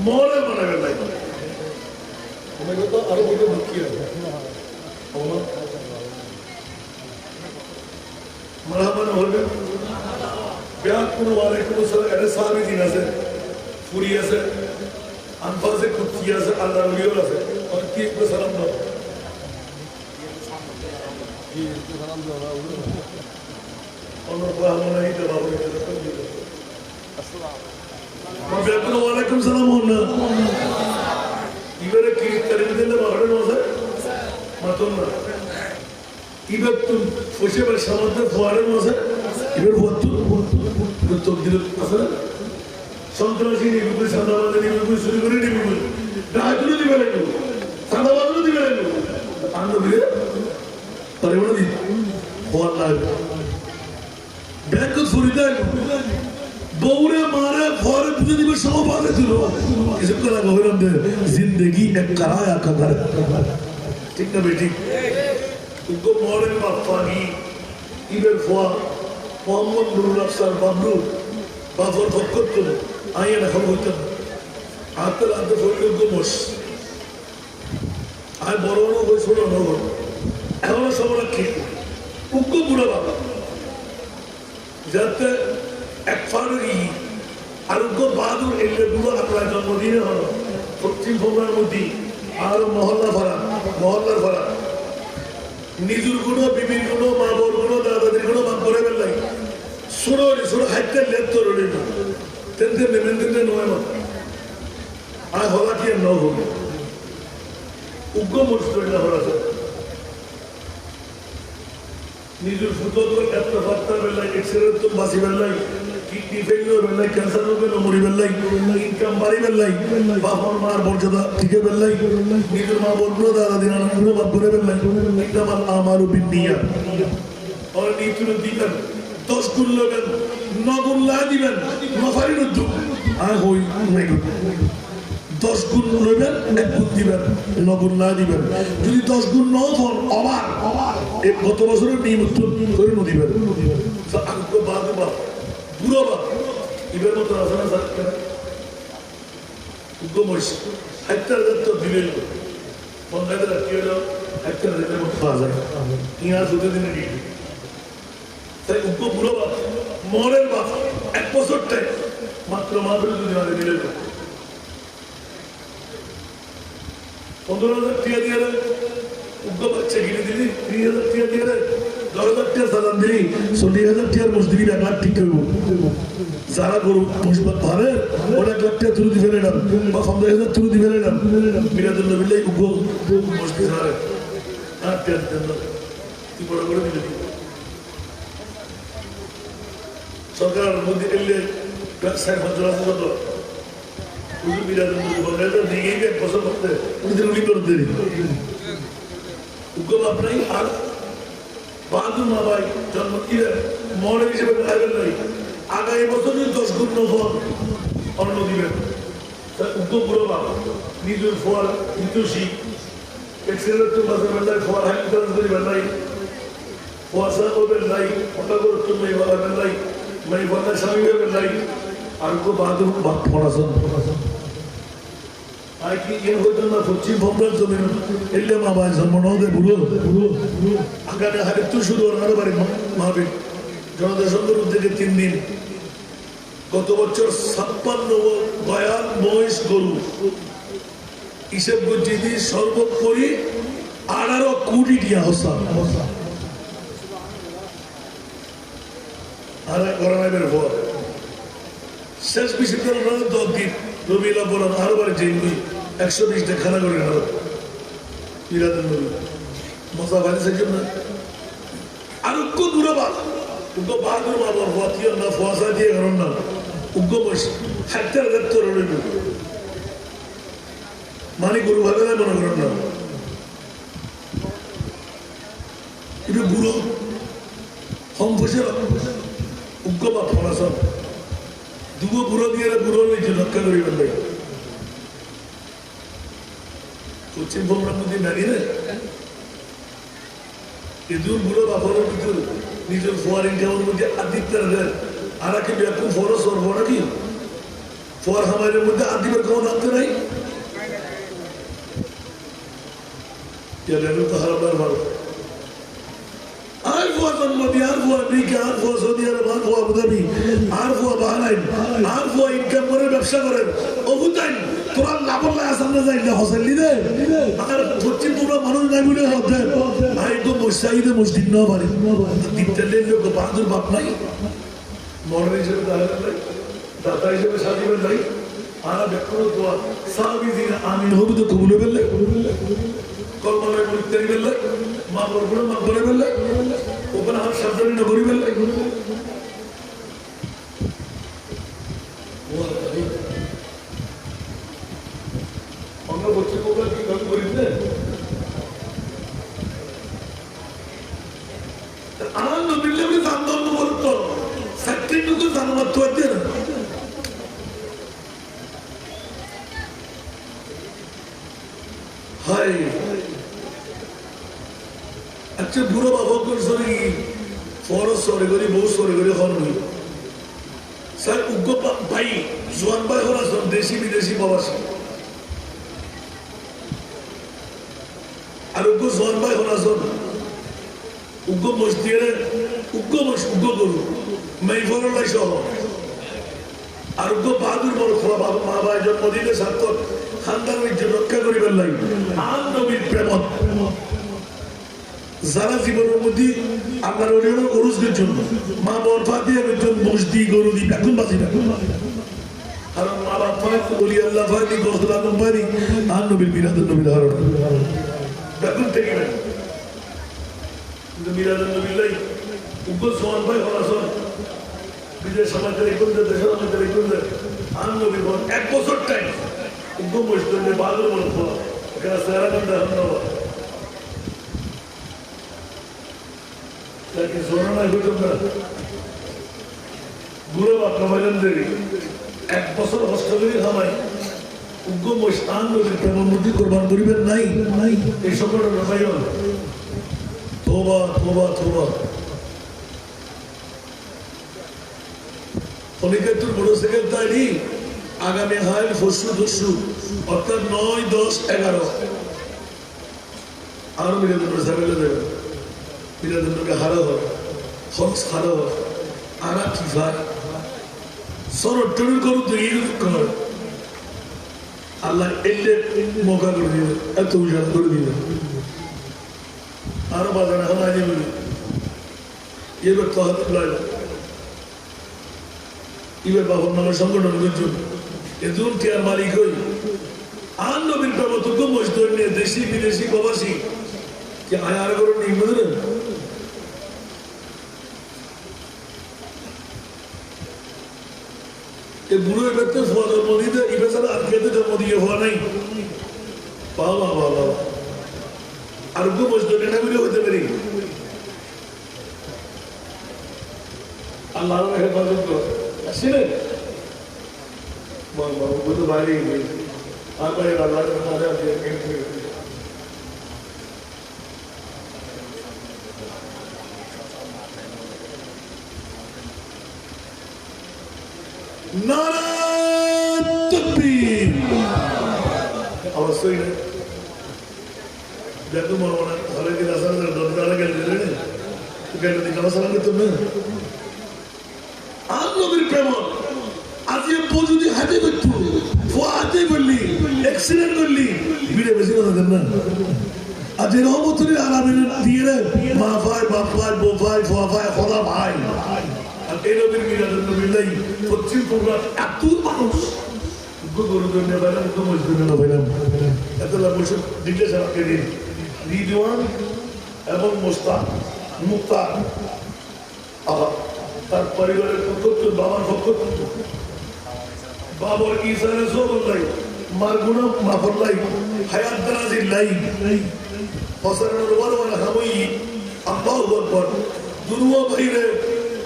মনে বানাবেন নাই हमें तो आरो बोले दुखी है मरहमन होले ब्याह कुनो वाले कुनो सर ऐसे सारी दिन से पूरी ऐसे अनफा से कुतिया से अल्लाह लियो से और की को सलाम दो और हम नहीं तो बाबू अस्सलाम मैं ब्याह कुनो वालेकुम सलाम होना इवरे की तरीके मारे नोसे मतों इवर तुम फुशे पर शब्द फुआरे नोसे इवर वो तो दिल असल संतोषी नहीं बिल्कुल संतावाद नहीं बिल्कुल सुरीगुरी नहीं बिल्कुल राजुल नहीं बनेगु संतावाद नहीं बनेगु आंधो बिले परिवार दी फुआर लाग बैंक को फुरीदा बौरे मारे फौरे पूरे दिन में सौ बातें चलो इसे कला गौरव दे जिंदगी एक कराया कदर ठीक ना बेटी उनको मॉडर्न बापागी इधर फुआ मोहम्मद नूरुल अफसर बाबू बाबर फक्कर तो आये ना हम होते आते लाते फौरे को मोश आये बरोनो कोई सुनो ना हो ऐसा सब रखी उनको बुरा बाबा जाते এক ফারুকি আর উগ্র বাহাদুর এলে গুলো আপনার জন্মদিনে হলো পশ্চিম বঙ্গের মধ্যে আর মহল্লার ভাড়া নিজের গুণ বিবির গুণ মা বোর গুণ দাদাদের গুণ মা করে বেলাই সুরো হাইতে লেপ তো রড়ি না তেনতে নেমেন তেনতে নয় মত আর হলা কি ন হবে উগ্র মস্ত এটা হলা নিজের ফুটবল একটা বার্তা বেলায় এক্সিডেন্ট তো বাঁচি বেলায় কিডনি ফেলিওর বেলায় ক্যান্সার রোগে মরি বেলায় ইনকাম বাড়ি বেলায় বাবার মার মর্যাদা ঠিকে বেলায় নিজের মা বলবো দাদা দিন আনন্দ বাপ করে বেলায় এটা আমার বিন্দিয়া और नीतुल दिबन 10 गुण लगन 9 गुण ला दिबन नफारिन उद्योग आ होई নাই 10 গুণ লইবেন 1 গুণ দিবেন 9 গুণ লা দিবেন যদি 10 গুণ ন হন অবার এই গত বছরের নিয়মিত করে দিবেন আঙ্কো বাদে বা পুরো বা ইবের মতো আসনা সাথে উদ্যমশ একটা তো দিবেন মন্দাতে রাখিও একটা রেটে মত পাওয়া যায় ইয়া দুটো দিনে দিয়ে তাই উগ্র বুড়ো বাপ মরের বাপ 1 বছর টাইম মাত্র মাত্র যদি আমাদের মিলে 15,000 টিয়া দিয়ে উগ্র বাচ্চা কিনে দিলি 3,000 টিয়া দিয়ে 10,000 টিয়া সালাম দিলি 40,000 টিয়ার মসজিদ 1 লাখ ঠিক করবো যারা গরু মসজিদ ভাবে ওরা 1 লাখ টিয়া তুলে দিবে না বা 50,000 তুলে দিবে না বিরাদুল নবীলাই উগ্র মসজিদ হারে আর টিয়া দেন কি বড় করে দিলে সরকার মধ্যে এলে ব্যবসায় মন্ত্রণালয় কত পুজো বিরাজন বলে দিকে গিয়ে বছর করতে উনি করে দেরি উগ্র বাপ নাই আর বাহাদুর মা ভাই জন্ম দিলে মডেল হিসেবে খাইবেন নাই আগামী বছর যদি 10 গুণ নফল অন্ন দিবেন উগ্র বুড়ো বাপ নিজের ফল নিজের শিখ এক্সিলেন্ট বাসের বেলায় ফল হাই করিবেন নাই ফোয়াশা করবেন নাই ফটা করে তুমি বলাবেন নাই मैं बंदा शामी में लाई आरको बहादुर बात थोड़ा सा आई कि ये होता ना पश्चिम बंगाल जमीन एल्ले माबाई जन्मनो दे बुलो आगाने हारे तो शुरू और हर बारी माबे জনদেশন্দর উদ্যোগে 3 দিন গত বছর 56 বয়ান মহিষ গরু হিসেব করছি সর্বোপরি 18 কোটি টাকা হসা আর করোনার পর শেষ বিশ্ববিদ্যালয় 10 দিন রবিলা বলেন আরো বারে জেনবি 120টা খানা করে আরো বিরাদন মজা বানিয়েছে জন্য আর উগ্র দূরে বাদ উগ্র বাহাদুর বাবার ফাতিও না ফাসা দিয়ে কারণ না উগ্র বস হাত্তার দত্তর রইল মানে গুরু ভাবে না মনে করেন না এটা বুড়ো হম বসে উগ্র বা ফলাসন দুগো বুড়ো দিয়ে বুড়ো নিচে রক্ষা করি বললে পশ্চিম বঙ্গের মধ্যে নারী রে এদুর বুড়ো বাপরের ভিতর নিজের ফোয়ার ইনকামের মধ্যে আদিত্যের দেন আর কি ব্যাকুম ফোর সরব নাকি ফোয়ার হামারের মধ্যে আদিবের কোনো থাকতে নাই তো হারাবার ভালো عارفوا الماضي عارفوا امريكا عارفوا سعودي عرب عارفوا ابو ظبي عارفوا بحرين عارفوا ইনকাম করে ব্যবসা করে অবুতাই তোরা লাভ না সামনে যাই না হোসেন লিদে আর পশ্চিম পুরো মানুষ নাই বলে হতে ভাই তো মসজিদে মসজিদ না পারে দিতেলের লোক বাহাদুর বাপ নাই মডার্ন হিসেবে দাদা হিসেবে সাজিবেন নাই আর দেখো দোয়া সাহাবী দিন আমিন হবে তো কবুল বললে কলমায় বলতে গেলে মা বলবো মা বলে বললে ওখানে হাত সাবধানে না করি বললে অন্য বলছে ওগুলো কি কাজ করিতে আনন্দ দিলে আমি আন্দোলন বলতো সার্টিফিকেট তো জানমাত হতে না হাই अच्छा बुरा बाबा को सॉरी फॉरेस्ट सॉरी करी बहुत सॉरी करी खान हुई सर उनको भाई जुआन भाई हो रहा सब देशी विदेशी बाबा से और उनको जुआन भाई हो रहा सब उनको मस्तियर उनको करो मैं फॉलो लाई शो और उनको बहादुर बोलो खुला बाबा माँ भाई जो मदीने साथ तो खानदान में जो रखा करी बन लाई आन नबी प्रेमत যারা জীবনের মধ্যে আপনার ওরিয়ন গরুজের জন্য মা বরফা দিয়ে একজন মসজিদ গরু দি এখন বাজি না কারণ মা বাবা বলি আল্লাহ ফাদি গসলা নম্বরি আর নবীর বিরাদুল নবীর ধারণ দেখুন থেকে কিন্তু মিলাদুন নবীলাই উগ্র সোহান ভাই হলাসন বিদেশ সমাজের ইকুন্দে দেশের আমাদের ইকুন্দে আন নবী বল 1 বছর টাইম উগ্র মসজিদে বালুর বল খোলা এখানে সেরা কান্দা ধন্যবাদ তাকে সোনা নাই হইতো না গুলো বাপনা ভাইলাম দেরি 1 বছর হস্তগিরি হামাই উগ্র মসজিদ আন নবীর প্রেমমূর্তি কোরবান করিবেন নাই নাই এই সকলের ভাই তোবা তোবা তোবা অনেকের বড় সেক্রেটারি আগামী হাইল ফসু দস্যু অর্থাৎ 9, 10, 11 আরো মিলাদুন সাবেলে দেবে মিলাদুনকে হারা হয় হক্স হারা হয় আরা কি ভাই সরট্টুর করু তো এই কর আল্লাহ এলে মৌকা করে দিবে এত উজাড় করে দিবে আরো বাজারে হামাই বলি এবার তো হাত লাগে ইবে বাবুর নামের সংগঠন করছেন এদুন টিয়ার মালিক হই আন নবীর প্রবর্তক মজদুর নিয়ে দেশি বিদেশি প্রবাসী কি আয়ার করে নেই বুঝলেন এই বুড়ো এবারতে ফোয়া জন্ম দিতে ইবে ছাড়া আর খেতে জন্ম দিয়ে হওয়া নাই বাবা বাবা আর গো মজদুর এটা মিলে হতে পারি আল্লাহ হেফাজত করো আসলে তো বাইরে আর বাইরে আল্লাহ অবশ্যই না দেখো মনে ঘরে দিন আসার দরকার গেল সালাম করতাম না আর নবীর প্রেম আজকে যদি হাতে করতো হাতে বললি অ্যাক্সিডেন্ট করলি ভিড়ে বেশি কথা দেন না আজ রহমতুল আলামিন দিয়ে রে মা ভাই বাপ ভাই বউ ভাই ফোয়া ভাই খোদা ভাই আর এই নবীর মিলাদুন নবীলাই পশ্চিম প্রোগ্রাম এত মানুষ গরুদের নিয়ে পাইলাম তো মজদুর নিয়ে পাইলাম এত লাভ বসে জিজ্ঞেস আমাকে দিন রিদওয়ান এবং মোস্তাক মুক্তার তার পরিবারের পক্ষ বাবার পক্ষ বাবার ইসারে সবর লাই মার গুনা মাফর লাই হায়াত দারাজির লাই হসানের ওয়ার ওয়ার হামই আল্লাহু আকবার দুরুয়া বাইরে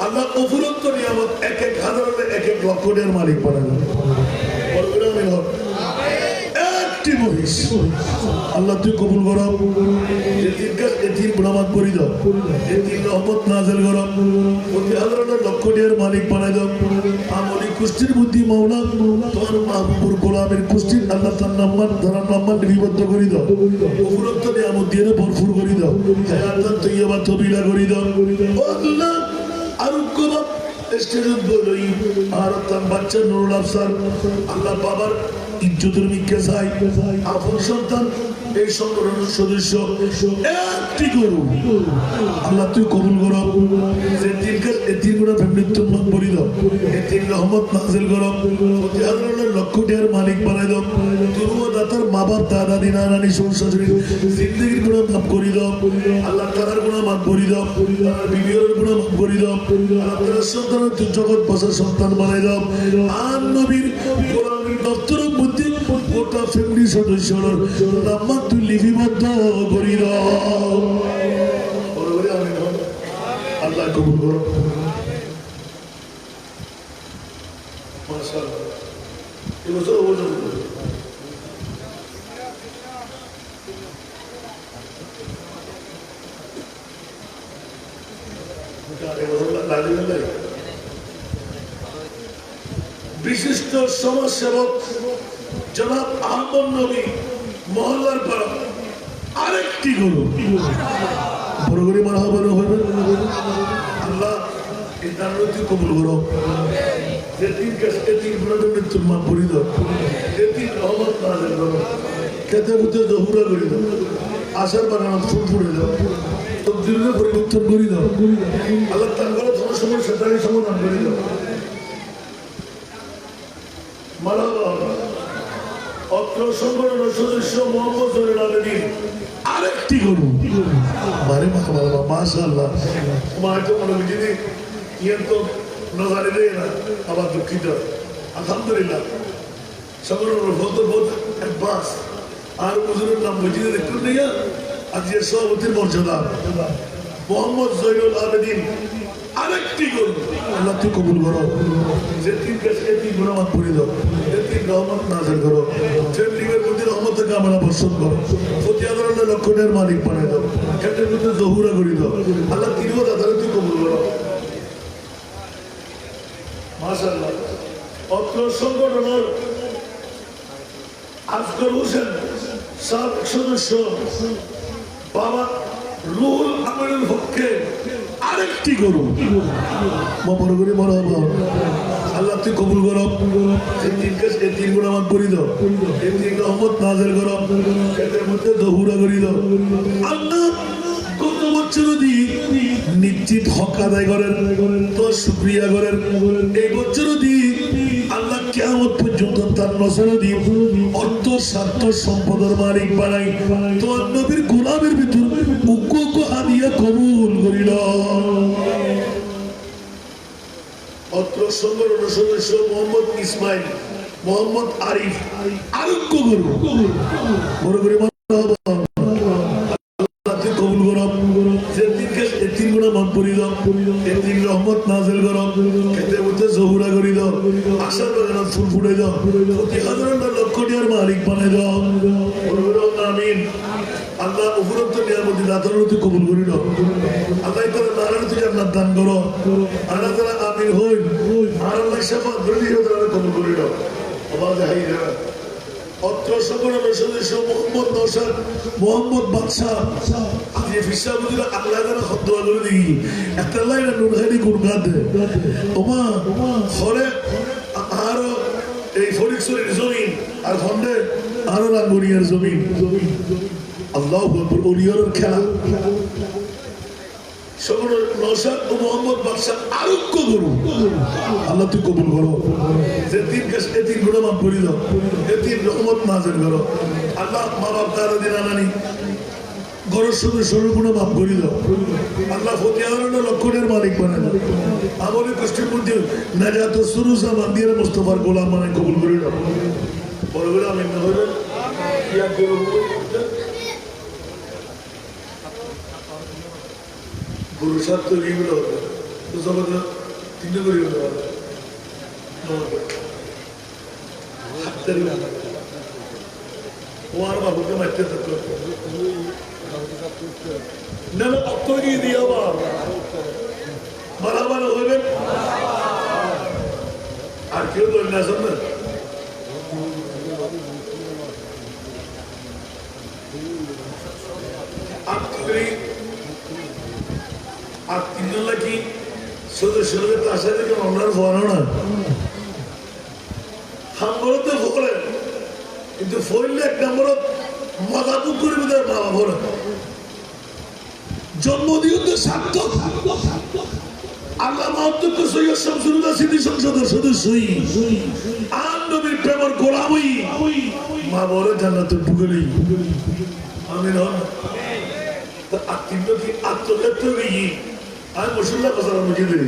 আল্লাহ অফুরন্ত নিয়ামত এক এক হাজারের এক এক লক্ষ টাকার মালিক বানানো বলবেন আমিন একটি মহিষ আল্লাহ তুই কবুল করো এতির গুণামাত করি দাও এতির রহমত নাজেল করো প্রতি হাজারের লক্ষ টাকার মালিক বানাই দাও আমলি কুষ্টির বুদ্ধি মাওলা তোমার মাহবুবুর গোলামের কুষ্টির আল্লাহ তার নাম্বার ধরার নাম্বার লিপিবদ্ধ করি দাও অফুরন্ত নিয়ামত দিয়ে ভরপুর করি দাও হায়াতান তৈয়বা তবিলা করি দাও আল্লাহ আর স্টেজত বলই আর তার বাচ্চা নুরুল আফসার আল্লাহ বাবার ইজ্জতের মিথ্যা চাই আপন সন্তান এই সংগঠনের সদস্য একটি গরু আল্লাহ তুই কবুল করো এতির গুণা মৃত্যুর মান বলি দাও এতির রহমত নাজিল করো প্রতি হাজারের লক্ষ টাকার মালিক বানাই দাও দুর্ব দাতার মা বাপ দাদা দিনা রানী শ্বশুর জিন্দগির গুণা মাফ করি দাও আল্লাহ তালার গুণা মাফ করি দাও তার বিবির গুণা মাফ করি দাও আল্লাহ সন্তানের তুই জগৎ বসার সন্তান বানাই দাও আর নবীর গোলামীর দপ্তরের মধ্যে গোটা ফ্যামিলি সদস্যর নাম্বার তুই লিপিবদ্ধ করি দাও আল্লাহ কবুল করো মাশাআল্লাহ এবছর ওজন বিশিষ্ট সমাজসেবক জনাব আহমদ নবী মহল্লার পর আরেকটি গরু বড় করে মারহাবা হবে আল্লাহ এই দানটি কবুল করো যেদিন কাছে তিন গুণাদের মৃত্যুর মা পড়ি দাও যেদিন রহমত নাজিল করো খেতে বুঝে দহুরা করি দাও আশার বাগান ফুল ফুলে দাও তকদিরে পরিবর্তন করি দাও আল্লাহ তার করে তোমার সময় সেটারই সমাধান করে দাও মারহাবা অত অত্র সংগঠনের সদস্য মোহাম্মদ জলিল আবেদীন আরেকটি গরু মারে মাশাআল্লাহ তোমার তো মনে বুঝি ইয়ে তো নজারে দেয় না আবার দুঃখিত আলহামদুলিল্লাহ সংগঠনের বহুত অ্যাডভান্স আর হুজুরের নাম মসজিদে দেখুন নিয়া আজকে সভাপতির মর্যাদা মোহাম্মদ জলিল আবেদীন আরেকটি গরু আল্লাহ তুই কবুল করো যে তিন কাছে তিন গুণামাত পড়ে দাও তিন রহমত নাজেল করো ট্রেন্ডিংয়ের প্রতি রহমত থেকে আমরা বর্ষণ করো প্রতি আদালতের লক্ষণের মালিক বানাই দাও ক্ষেত্রের মধ্যে জহুরা করি দাও আল্লাহ তিনও দাদারে তুই কবুল করো মাশাআল্লাহ অত্র সংগঠনের আজগর হোসেন সাবেক সদস্য বাবা রুহুল আমিনের পক্ষে আরেকটি গরু বড় করে বড় হবো আল্লাহ তুই কবুল করো এই তিন গুণ আমার করি দাও এই তিন রহমত নাজেল করো এদের মধ্যে দহুরা করি দাও আল্লাহ কত বছর দি নিশ্চিত হক আদায় করেন তো শুকরিয়া করেন এই বছর দি আল্লাহ কিয়ামত পর্যন্ত তার নজর দিয়ে অর্থ স্বার্থ সম্পদের মালিক বানাই তোর নবীর গোলামের ভিতর উগ্র হাদিয়া কবুল করিল অত্র সংগঠনের সদস্য মোহাম্মদ ইসমাইল মোহাম্মদ আরিফ আরোগ্য গরু বড় করে রহমত নাজেল করো খেতের মধ্যে জহুরা করি দাও আশার বাগান ফুল ফুটে দাও প্রতি হাজার লক্ষ টাকার মালিক বানাই দাও আমিন আল্লাহ উপরোক্ত নিয়ামতি দাতার তুই কবুল করি দাও আল্লাহ তারা নারায়ণ তুই আপনার দান করো আল্লাহ তারা আমিন হই আর আল্লাহ শাফাত ধরে তারা কবুল করি দাও আবার হাই অত্র সংগঠনের সদস্য মোহাম্মদ নওশাদ মোহাম্মদ বাদশাহ আজকে ফিসা বুঝলে আল্লাহ তারা খদ্দোয়া করে দেখি একটা লাইন নুনহানি গুণগান ওমা ফলে আরো এই ফরিকশরের জমিন আর খন্ডে আরো রাঙ্গুনিয়ার জমিন আল্লাহু আকবার ওলিয়ার খেলা সংগঠন নওশাদ ও মোহাম্মদ বাদশাহ আরোগ্য গরু আল্লাহ তুই কবুল করো যে তিন কাছে তিন গুণা মাফ করে দাও এ তিন রহমত নাজেল করো আল্লাহ মা বাপ তারা দিন আনানি গরুর সঙ্গে সরু গুণা মাফ করে দাও আল্লাহ ফতি আলোনা লক্ষণের মালিক বানাই দাও আমলের কষ্টের মধ্যে নাজাত সুরুসা মান্দিয়ার মুস্তফার গোলাম মানে কবুল করে দাও বড় করে আমি না হইবেন ইয়া গরু গরু সাত তৈরি এগুলো হতো তো সবাই তিনটে করে হতে পারে ও আর বাবুকে মারতে থাকতো না না তৈরি দিয়ে আবার বাড়াবাড়া হইবে আর কেউ তো না আসেন না আর তিনজন নাকি সদস্য তার সাথে আমরা বলো না হামরতে ফোরে কিন্তু ফইলে এক নম্বরত মজাবুক করে বোধহয় বাবা ভরে জন্মদিন তো সার্থক আল্লাহ মহাত্মক সৈয়দ শামসুল্লাহ সিদ্ধি সংসদের সদস্যই আর নবীর প্রেমর গোলামই মা বড় জান্নাতে ঢুকেলেই আমিন হন আর তিনজন কি আত্মক্ষেত্র গিয়ে আমি মসুল্লাহ কথা মুখে দিই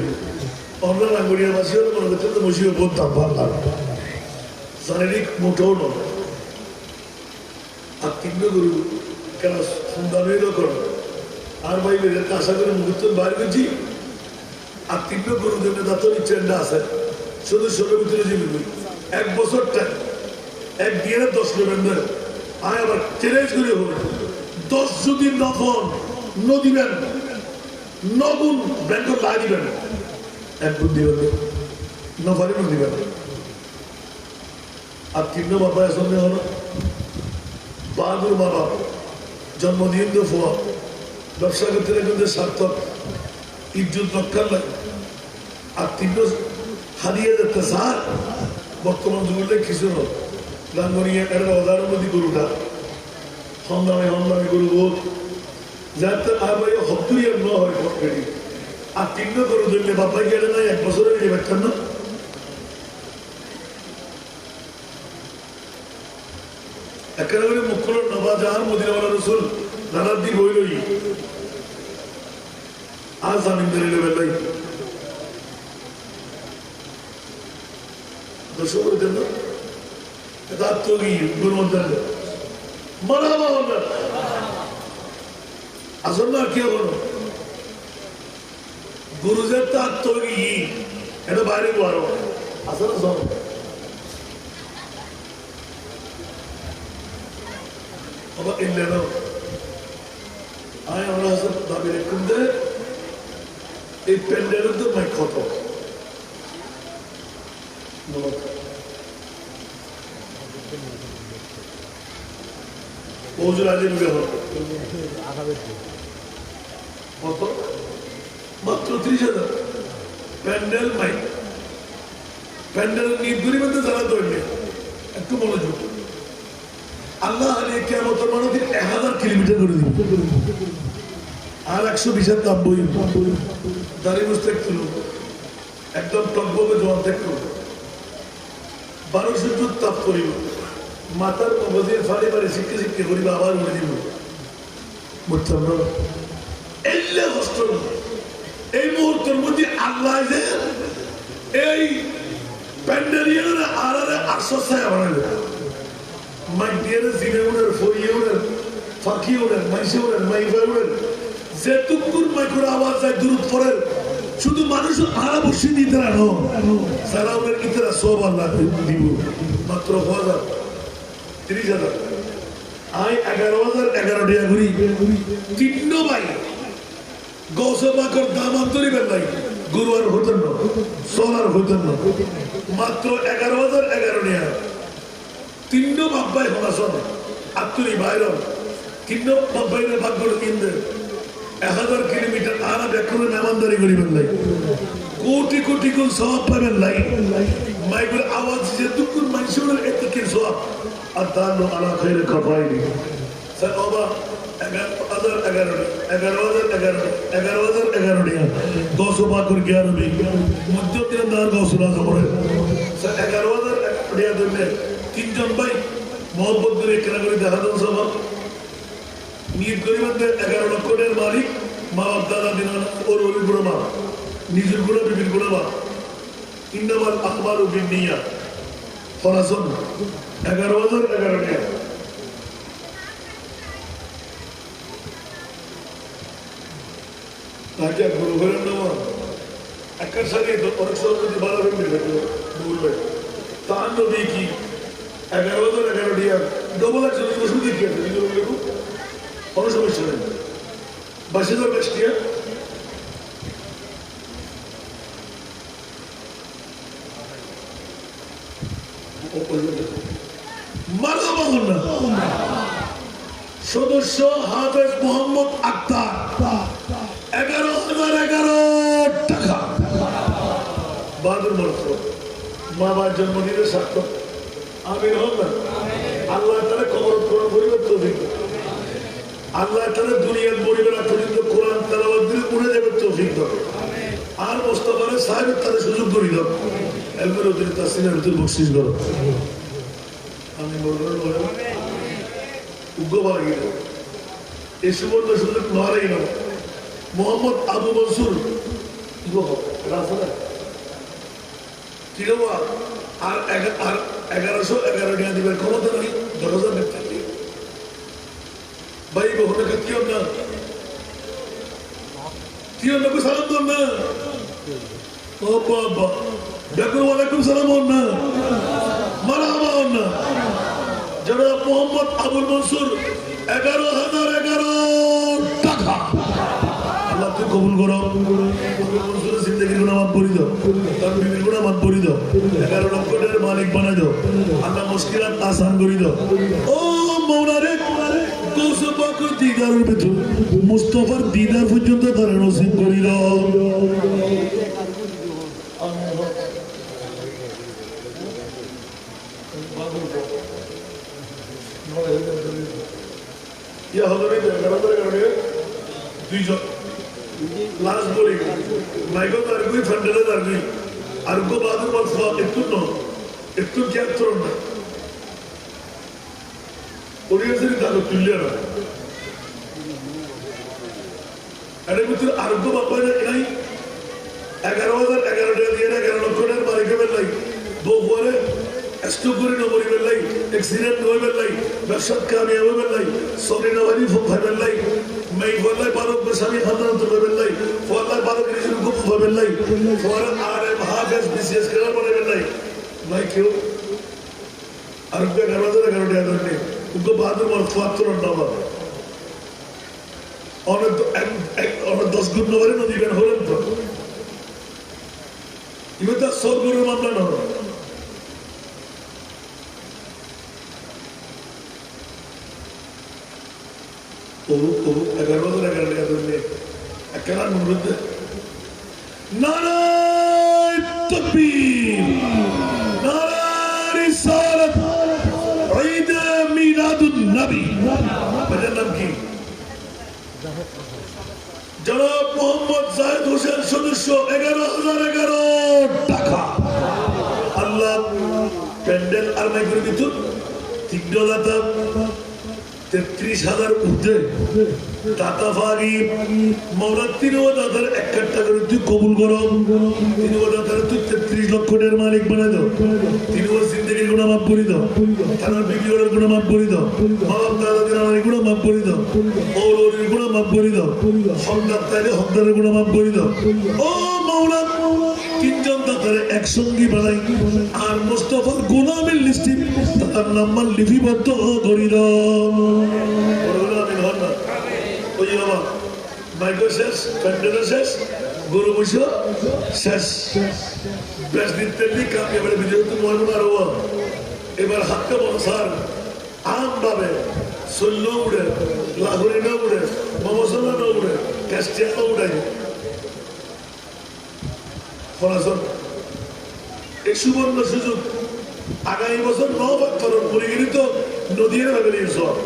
আমরা রাঙ্গুড়িয়া বাসী হলে মনে করতেন তো মসিবে বলতাম ভাবলাম শারীরিক মোটেও নয় আর তিনটে গরু কেন সন্তানেরও করো আর ভাই আশা করে মুহূর্ত বাইর করছি আর তিনটে গরু জন্য দাঁতর ইচ্ছেটা আছে শুধু ষোলোর ভিতরে জীবন এক বছর টাইম এক দিয়ে 10 নভেম্বর আমি আবার চ্যালেঞ্জ করে হবে 10 যদি নফল দিবেন নগুন ব্যাংকর লাই দিবেন এক বুদ্ধি হবে নফারি দিবেন আর তিনটে বাবা সঙ্গে হলো বাহাদুর বাবা জন্মদিন তো ফোয়া ব্যবসা করতে কিন্তু সার্থক ইজ্জত রক্ষার লাগে আর তিনটে হারিয়ে যেতে স্যার বর্তমান যুগে কিছু নয় লাঙ্গনিয়া একটা উদাহরণ যদি গরুটা হন্দামে গরু বোধ যাতে আর ভাই হতুরিয়া ন হয় ভটকেটি আর তিনটে গরু ধরলে বাবাই গেলে নাই এক বছরে গেলে ব্যাখ্যান না একেবারে মুখল নবাজার মদিনাওয়ালা রসুল নানার দিক হইলই আজ আমি বেরিয়ে বেলাই দর্শক জন্য এটা আত্মগী গুরু মন্ত্র মারাবা হল আসল না কি হল গুরুজের তো আত্মগী এটা বাইরে বড় আসল সব Ama illeno ay আমরা হাসব দাবি রেখুন দে এই প্যান্ডেলের তো মাই কত ওজুর আজে মিলে হল কত মাত্র 30,000 প্যান্ডেল মাই প্যান্ডেল নির্দুরি মধ্যে যারা দৌড়লে একটু মনোযোগ আল্লাহ কিয়ামতের মানব 1000 কিলোমিটার করে দিব আর 120 দাম বই দাঁড়িয়ে বসতে একটু একদম টকবকে জোয়ান দেখো 1200 যুদ্ধ তাপ করিব মাতার মগজের ফাড়ে ফাড়ে শিখতে শিখতে করিব আবার উড়ে দিব বুঝতাম না এলে কষ্ট এই মুহূর্তের মধ্যে আল্লাহ যে এই প্যান্ডেলিয়ার আর 800 ছায়া বানাইল মাইডিয়ার জিনেউনের ফরিয়েউনের ফাকিউনের মাইসেউনের মাইফাউনের যেটুকুর মাইকুর আওয়াজ যায় দূর পরের শুধু মানুষ আরা বসে দিতে রাখো সারাউনের ইতরা সব আল্লাহ দিব মাত্র 30,000 আই 11,011 টাকা ঘুরি তিন্ন ভাই গৌসবাকর দাম আন্তরি বেলাই গুরুয়ার হতেন না সোনার হতেন না মাত্র 11,011 টাকা তিন্ন বাব্বাই হলাসন আত্মরি বাইরন তিন্ন বাব্বাইরে ভাগ্যর কিনবে 1000 কিলোমিটার আরা ব্যাকুরে মেহমানদারি করিবেন লাই কোটি কোটি কোন সওয়াব পাবেন লাই মাইগুর আওয়াজ যে দুকুর মানুষের এতকির সওয়াব আর দানো আলা খাইর কাফাইনি স্যার বাবা 11,011 200 বাকুর 11 মধ্য তিরন্দার গৌসুলা জবরে স্যার 11,000 টাকা দিলে তিনজন ভাই মোহাম্মদ করে কেনা করে দেখাতেন সব নিয়ত করিবেন 11 লক্ষ টাকার মালিক মা বাপ দাদা দিন ওর বুড়ো মা নিজের গুণা বিবির গুণা মা ইন্দাবাল আকবর ও বিনিয়া ফরাসন 11,011 টাকা তাকে গুরু ঘরের নেওয়া একার সাথে অনেক সময় যদি ভালো ফ্যামিলি বলবে তার নবী কি 11,011 টাকা ডবল একশো বছর দেখি আছে কোনো সমস্যা নেই 22,000 টাকা সদস্য হাফেজ মোহাম্মদ আক্তার 11,011 টাকা বাহাদুর মাত্র মা বাবার জন্মদিনের সার্থক আমি হল আল্লাহ তারা কবর কোরআন পরিবর্তন দিন আল্লাহ তারা দুনিয়ার পরিবার পর্যন্ত কোরআন তেলাওয়াত দিলে উড়ে যাবে তৌফিক দেবে আর মোস্তফারে সাহেবের তাদের সুযোগ করি দাও এলমের অতিরিক্ত তাসিনের ভিতরে বকশিস করো আমি উগ্রবার গিয়ে এই সুবর্ণ সুযোগ নহারাই না মোহাম্মদ আবু মনসুর আর 1111 টাকা দিবেন ক্ষমতা নাই 10,000 টাকা ভাই বহুটাকে তিয়ন না সালাম দন না ও বাবা দেখুন ওয়ালাইকুম সালাম হন না মারহাবা হন না যারা মোহাম্মদ আবুল মনসুর 11,011 টাকা আল্লাহ তুই কবুল করো মনসুরের জিন্দগির গুণা মাফ করে দাও তার বিবির গুণা মাফ করে দাও 11 লক্ষ টাকার মালিক বানাই দাও আল্লাহ মুশকিলাত আসান করে দাও ও মৌলা রে দিদারের ভেতর মুস্তফার দিদার পর্যন্ত তারা নসিব করি দাও দুইজন লাস্ট বলি মাইকল দারগুই ফান্ডেলে দারগুই আর গো বাদুর একটু ন একটু ক্যাপ না পরিবেশের দাদু তুললে না এর ভিতরে আরোগ্য বাপায় নাই 11,011 টাকা দিয়ে 11 লক্ষ টাকার মালিকের বেলাই বউ পরে স্ট্রোক করে নবরি বেলাই অ্যাক্সিডেন্ট হয়ে বেলাই ব্যবসার কামিয়াবি বেলাই সরি নবানি ভাই বেলাই মাই বললাই বারো বেসামি খানা তো বেলাই ফলাই বারো কিছু গুপ বেলাই ফরে আরে হাফেজ বিশেষ করে বলে বেলাই ভাই কেউ আরোগ্য 11,011 টাকা দেন उनको बाद में मरफात तो रखना होगा और 10 गुण नवरे नदी बन हो रहे हैं ये तो 100 गुण मामला ना हो ओ अगर वो तो अगर लिया तुमने अकेला मुर्द नाराय तकबीर नाराय रिसालत ईद मिलादुन नबी बदलम की जनाब मोहम्मद जाहिद हुसैन सदस्य 11,011 টাকা আল্লাহ প্যান্ডেল আর মাইক্রো বিদ্যুৎ তিগ্নদাতা 33,000 উঠে দাতা ফারি মৌলা তিনও দাতার 1 টাকা করে তুই কবুল করো তিনও দাতার তুই 33 লক্ষ টাকার মালিক বানাই দাও তিনও জিন্দেগির গুনাহ মাফ করে দাও তার বিক্রির গুনাহ মাফ করে দাও বাবা দাদাদের আমার গুনাহ মাফ করে দাও ওর গুনাহ মাফ করে দাও হকদার তাইলে হকদারের গুনাহ মাফ করে দাও ও মাওলা তিনজন দাতারে একসঙ্গে বানাই আর মুস্তাফার গোলামের লিস্টে তার নাম্বার লিপিবদ্ধ করে দাও গোলামের হন না ওই বাবা মাইক্রো শেষ কন্টেনার শেষ গরু বসে শেষ প্রেসিডেন্টের দিক কামিয়ে বলে বিজয় তো মনে আর হওয়া এবার হাতটা বসার আম ভাবে সল্ল উড়ে লাহোরি না উড়ে মমসলা না উড়ে ক্যাস্টিয়া না উড়াই ফলাফল এই সুবর্ণ সুযোগ আগামী বছর নবাক্ষরণ করে গেলে তো নদীর ভাবে সব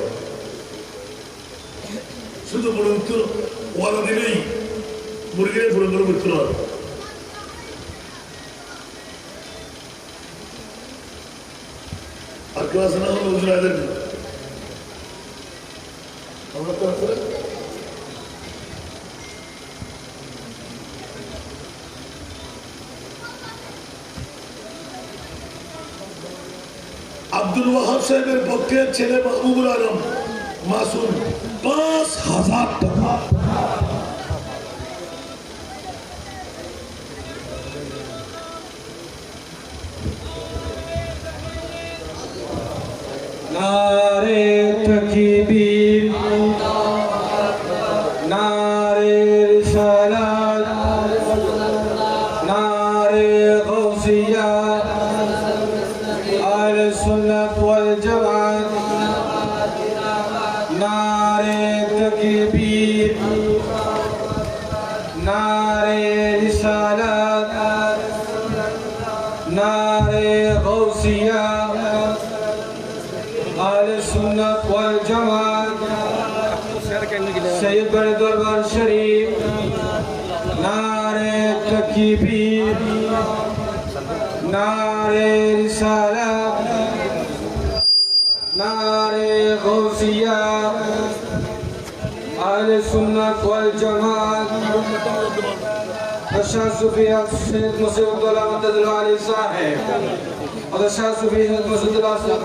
শুধু মনে হতো ওয়াদা দিলেই মুরগিরে পূরণ করে করতে হবে আর কেউ আছে না হলো হুজুর আদের আমরা তো আছে আব্দুল ওয়াহাব সাহেবের পক্ষে ছেলে মাহবুবুল আলম মাসুম 5,000 টাকা नारे तकबीर नारे रिसालत नारे गौसिया अहले सुन्नत वल जमात नारे तकबीर नारे रिसालत नारे गौसिया अहले सुन्नत वल जमात सैयद बड़े दरबार शरीफ नारे तकबीर नारे रिसालत नारे गौसिया अहले सुन्नत वल जमात शाह सूफी सैयद मुसीबतुल्लाह मुतज़िल अली साहब और शाह सूफी सैयद मुसीबतुल्लाह साहब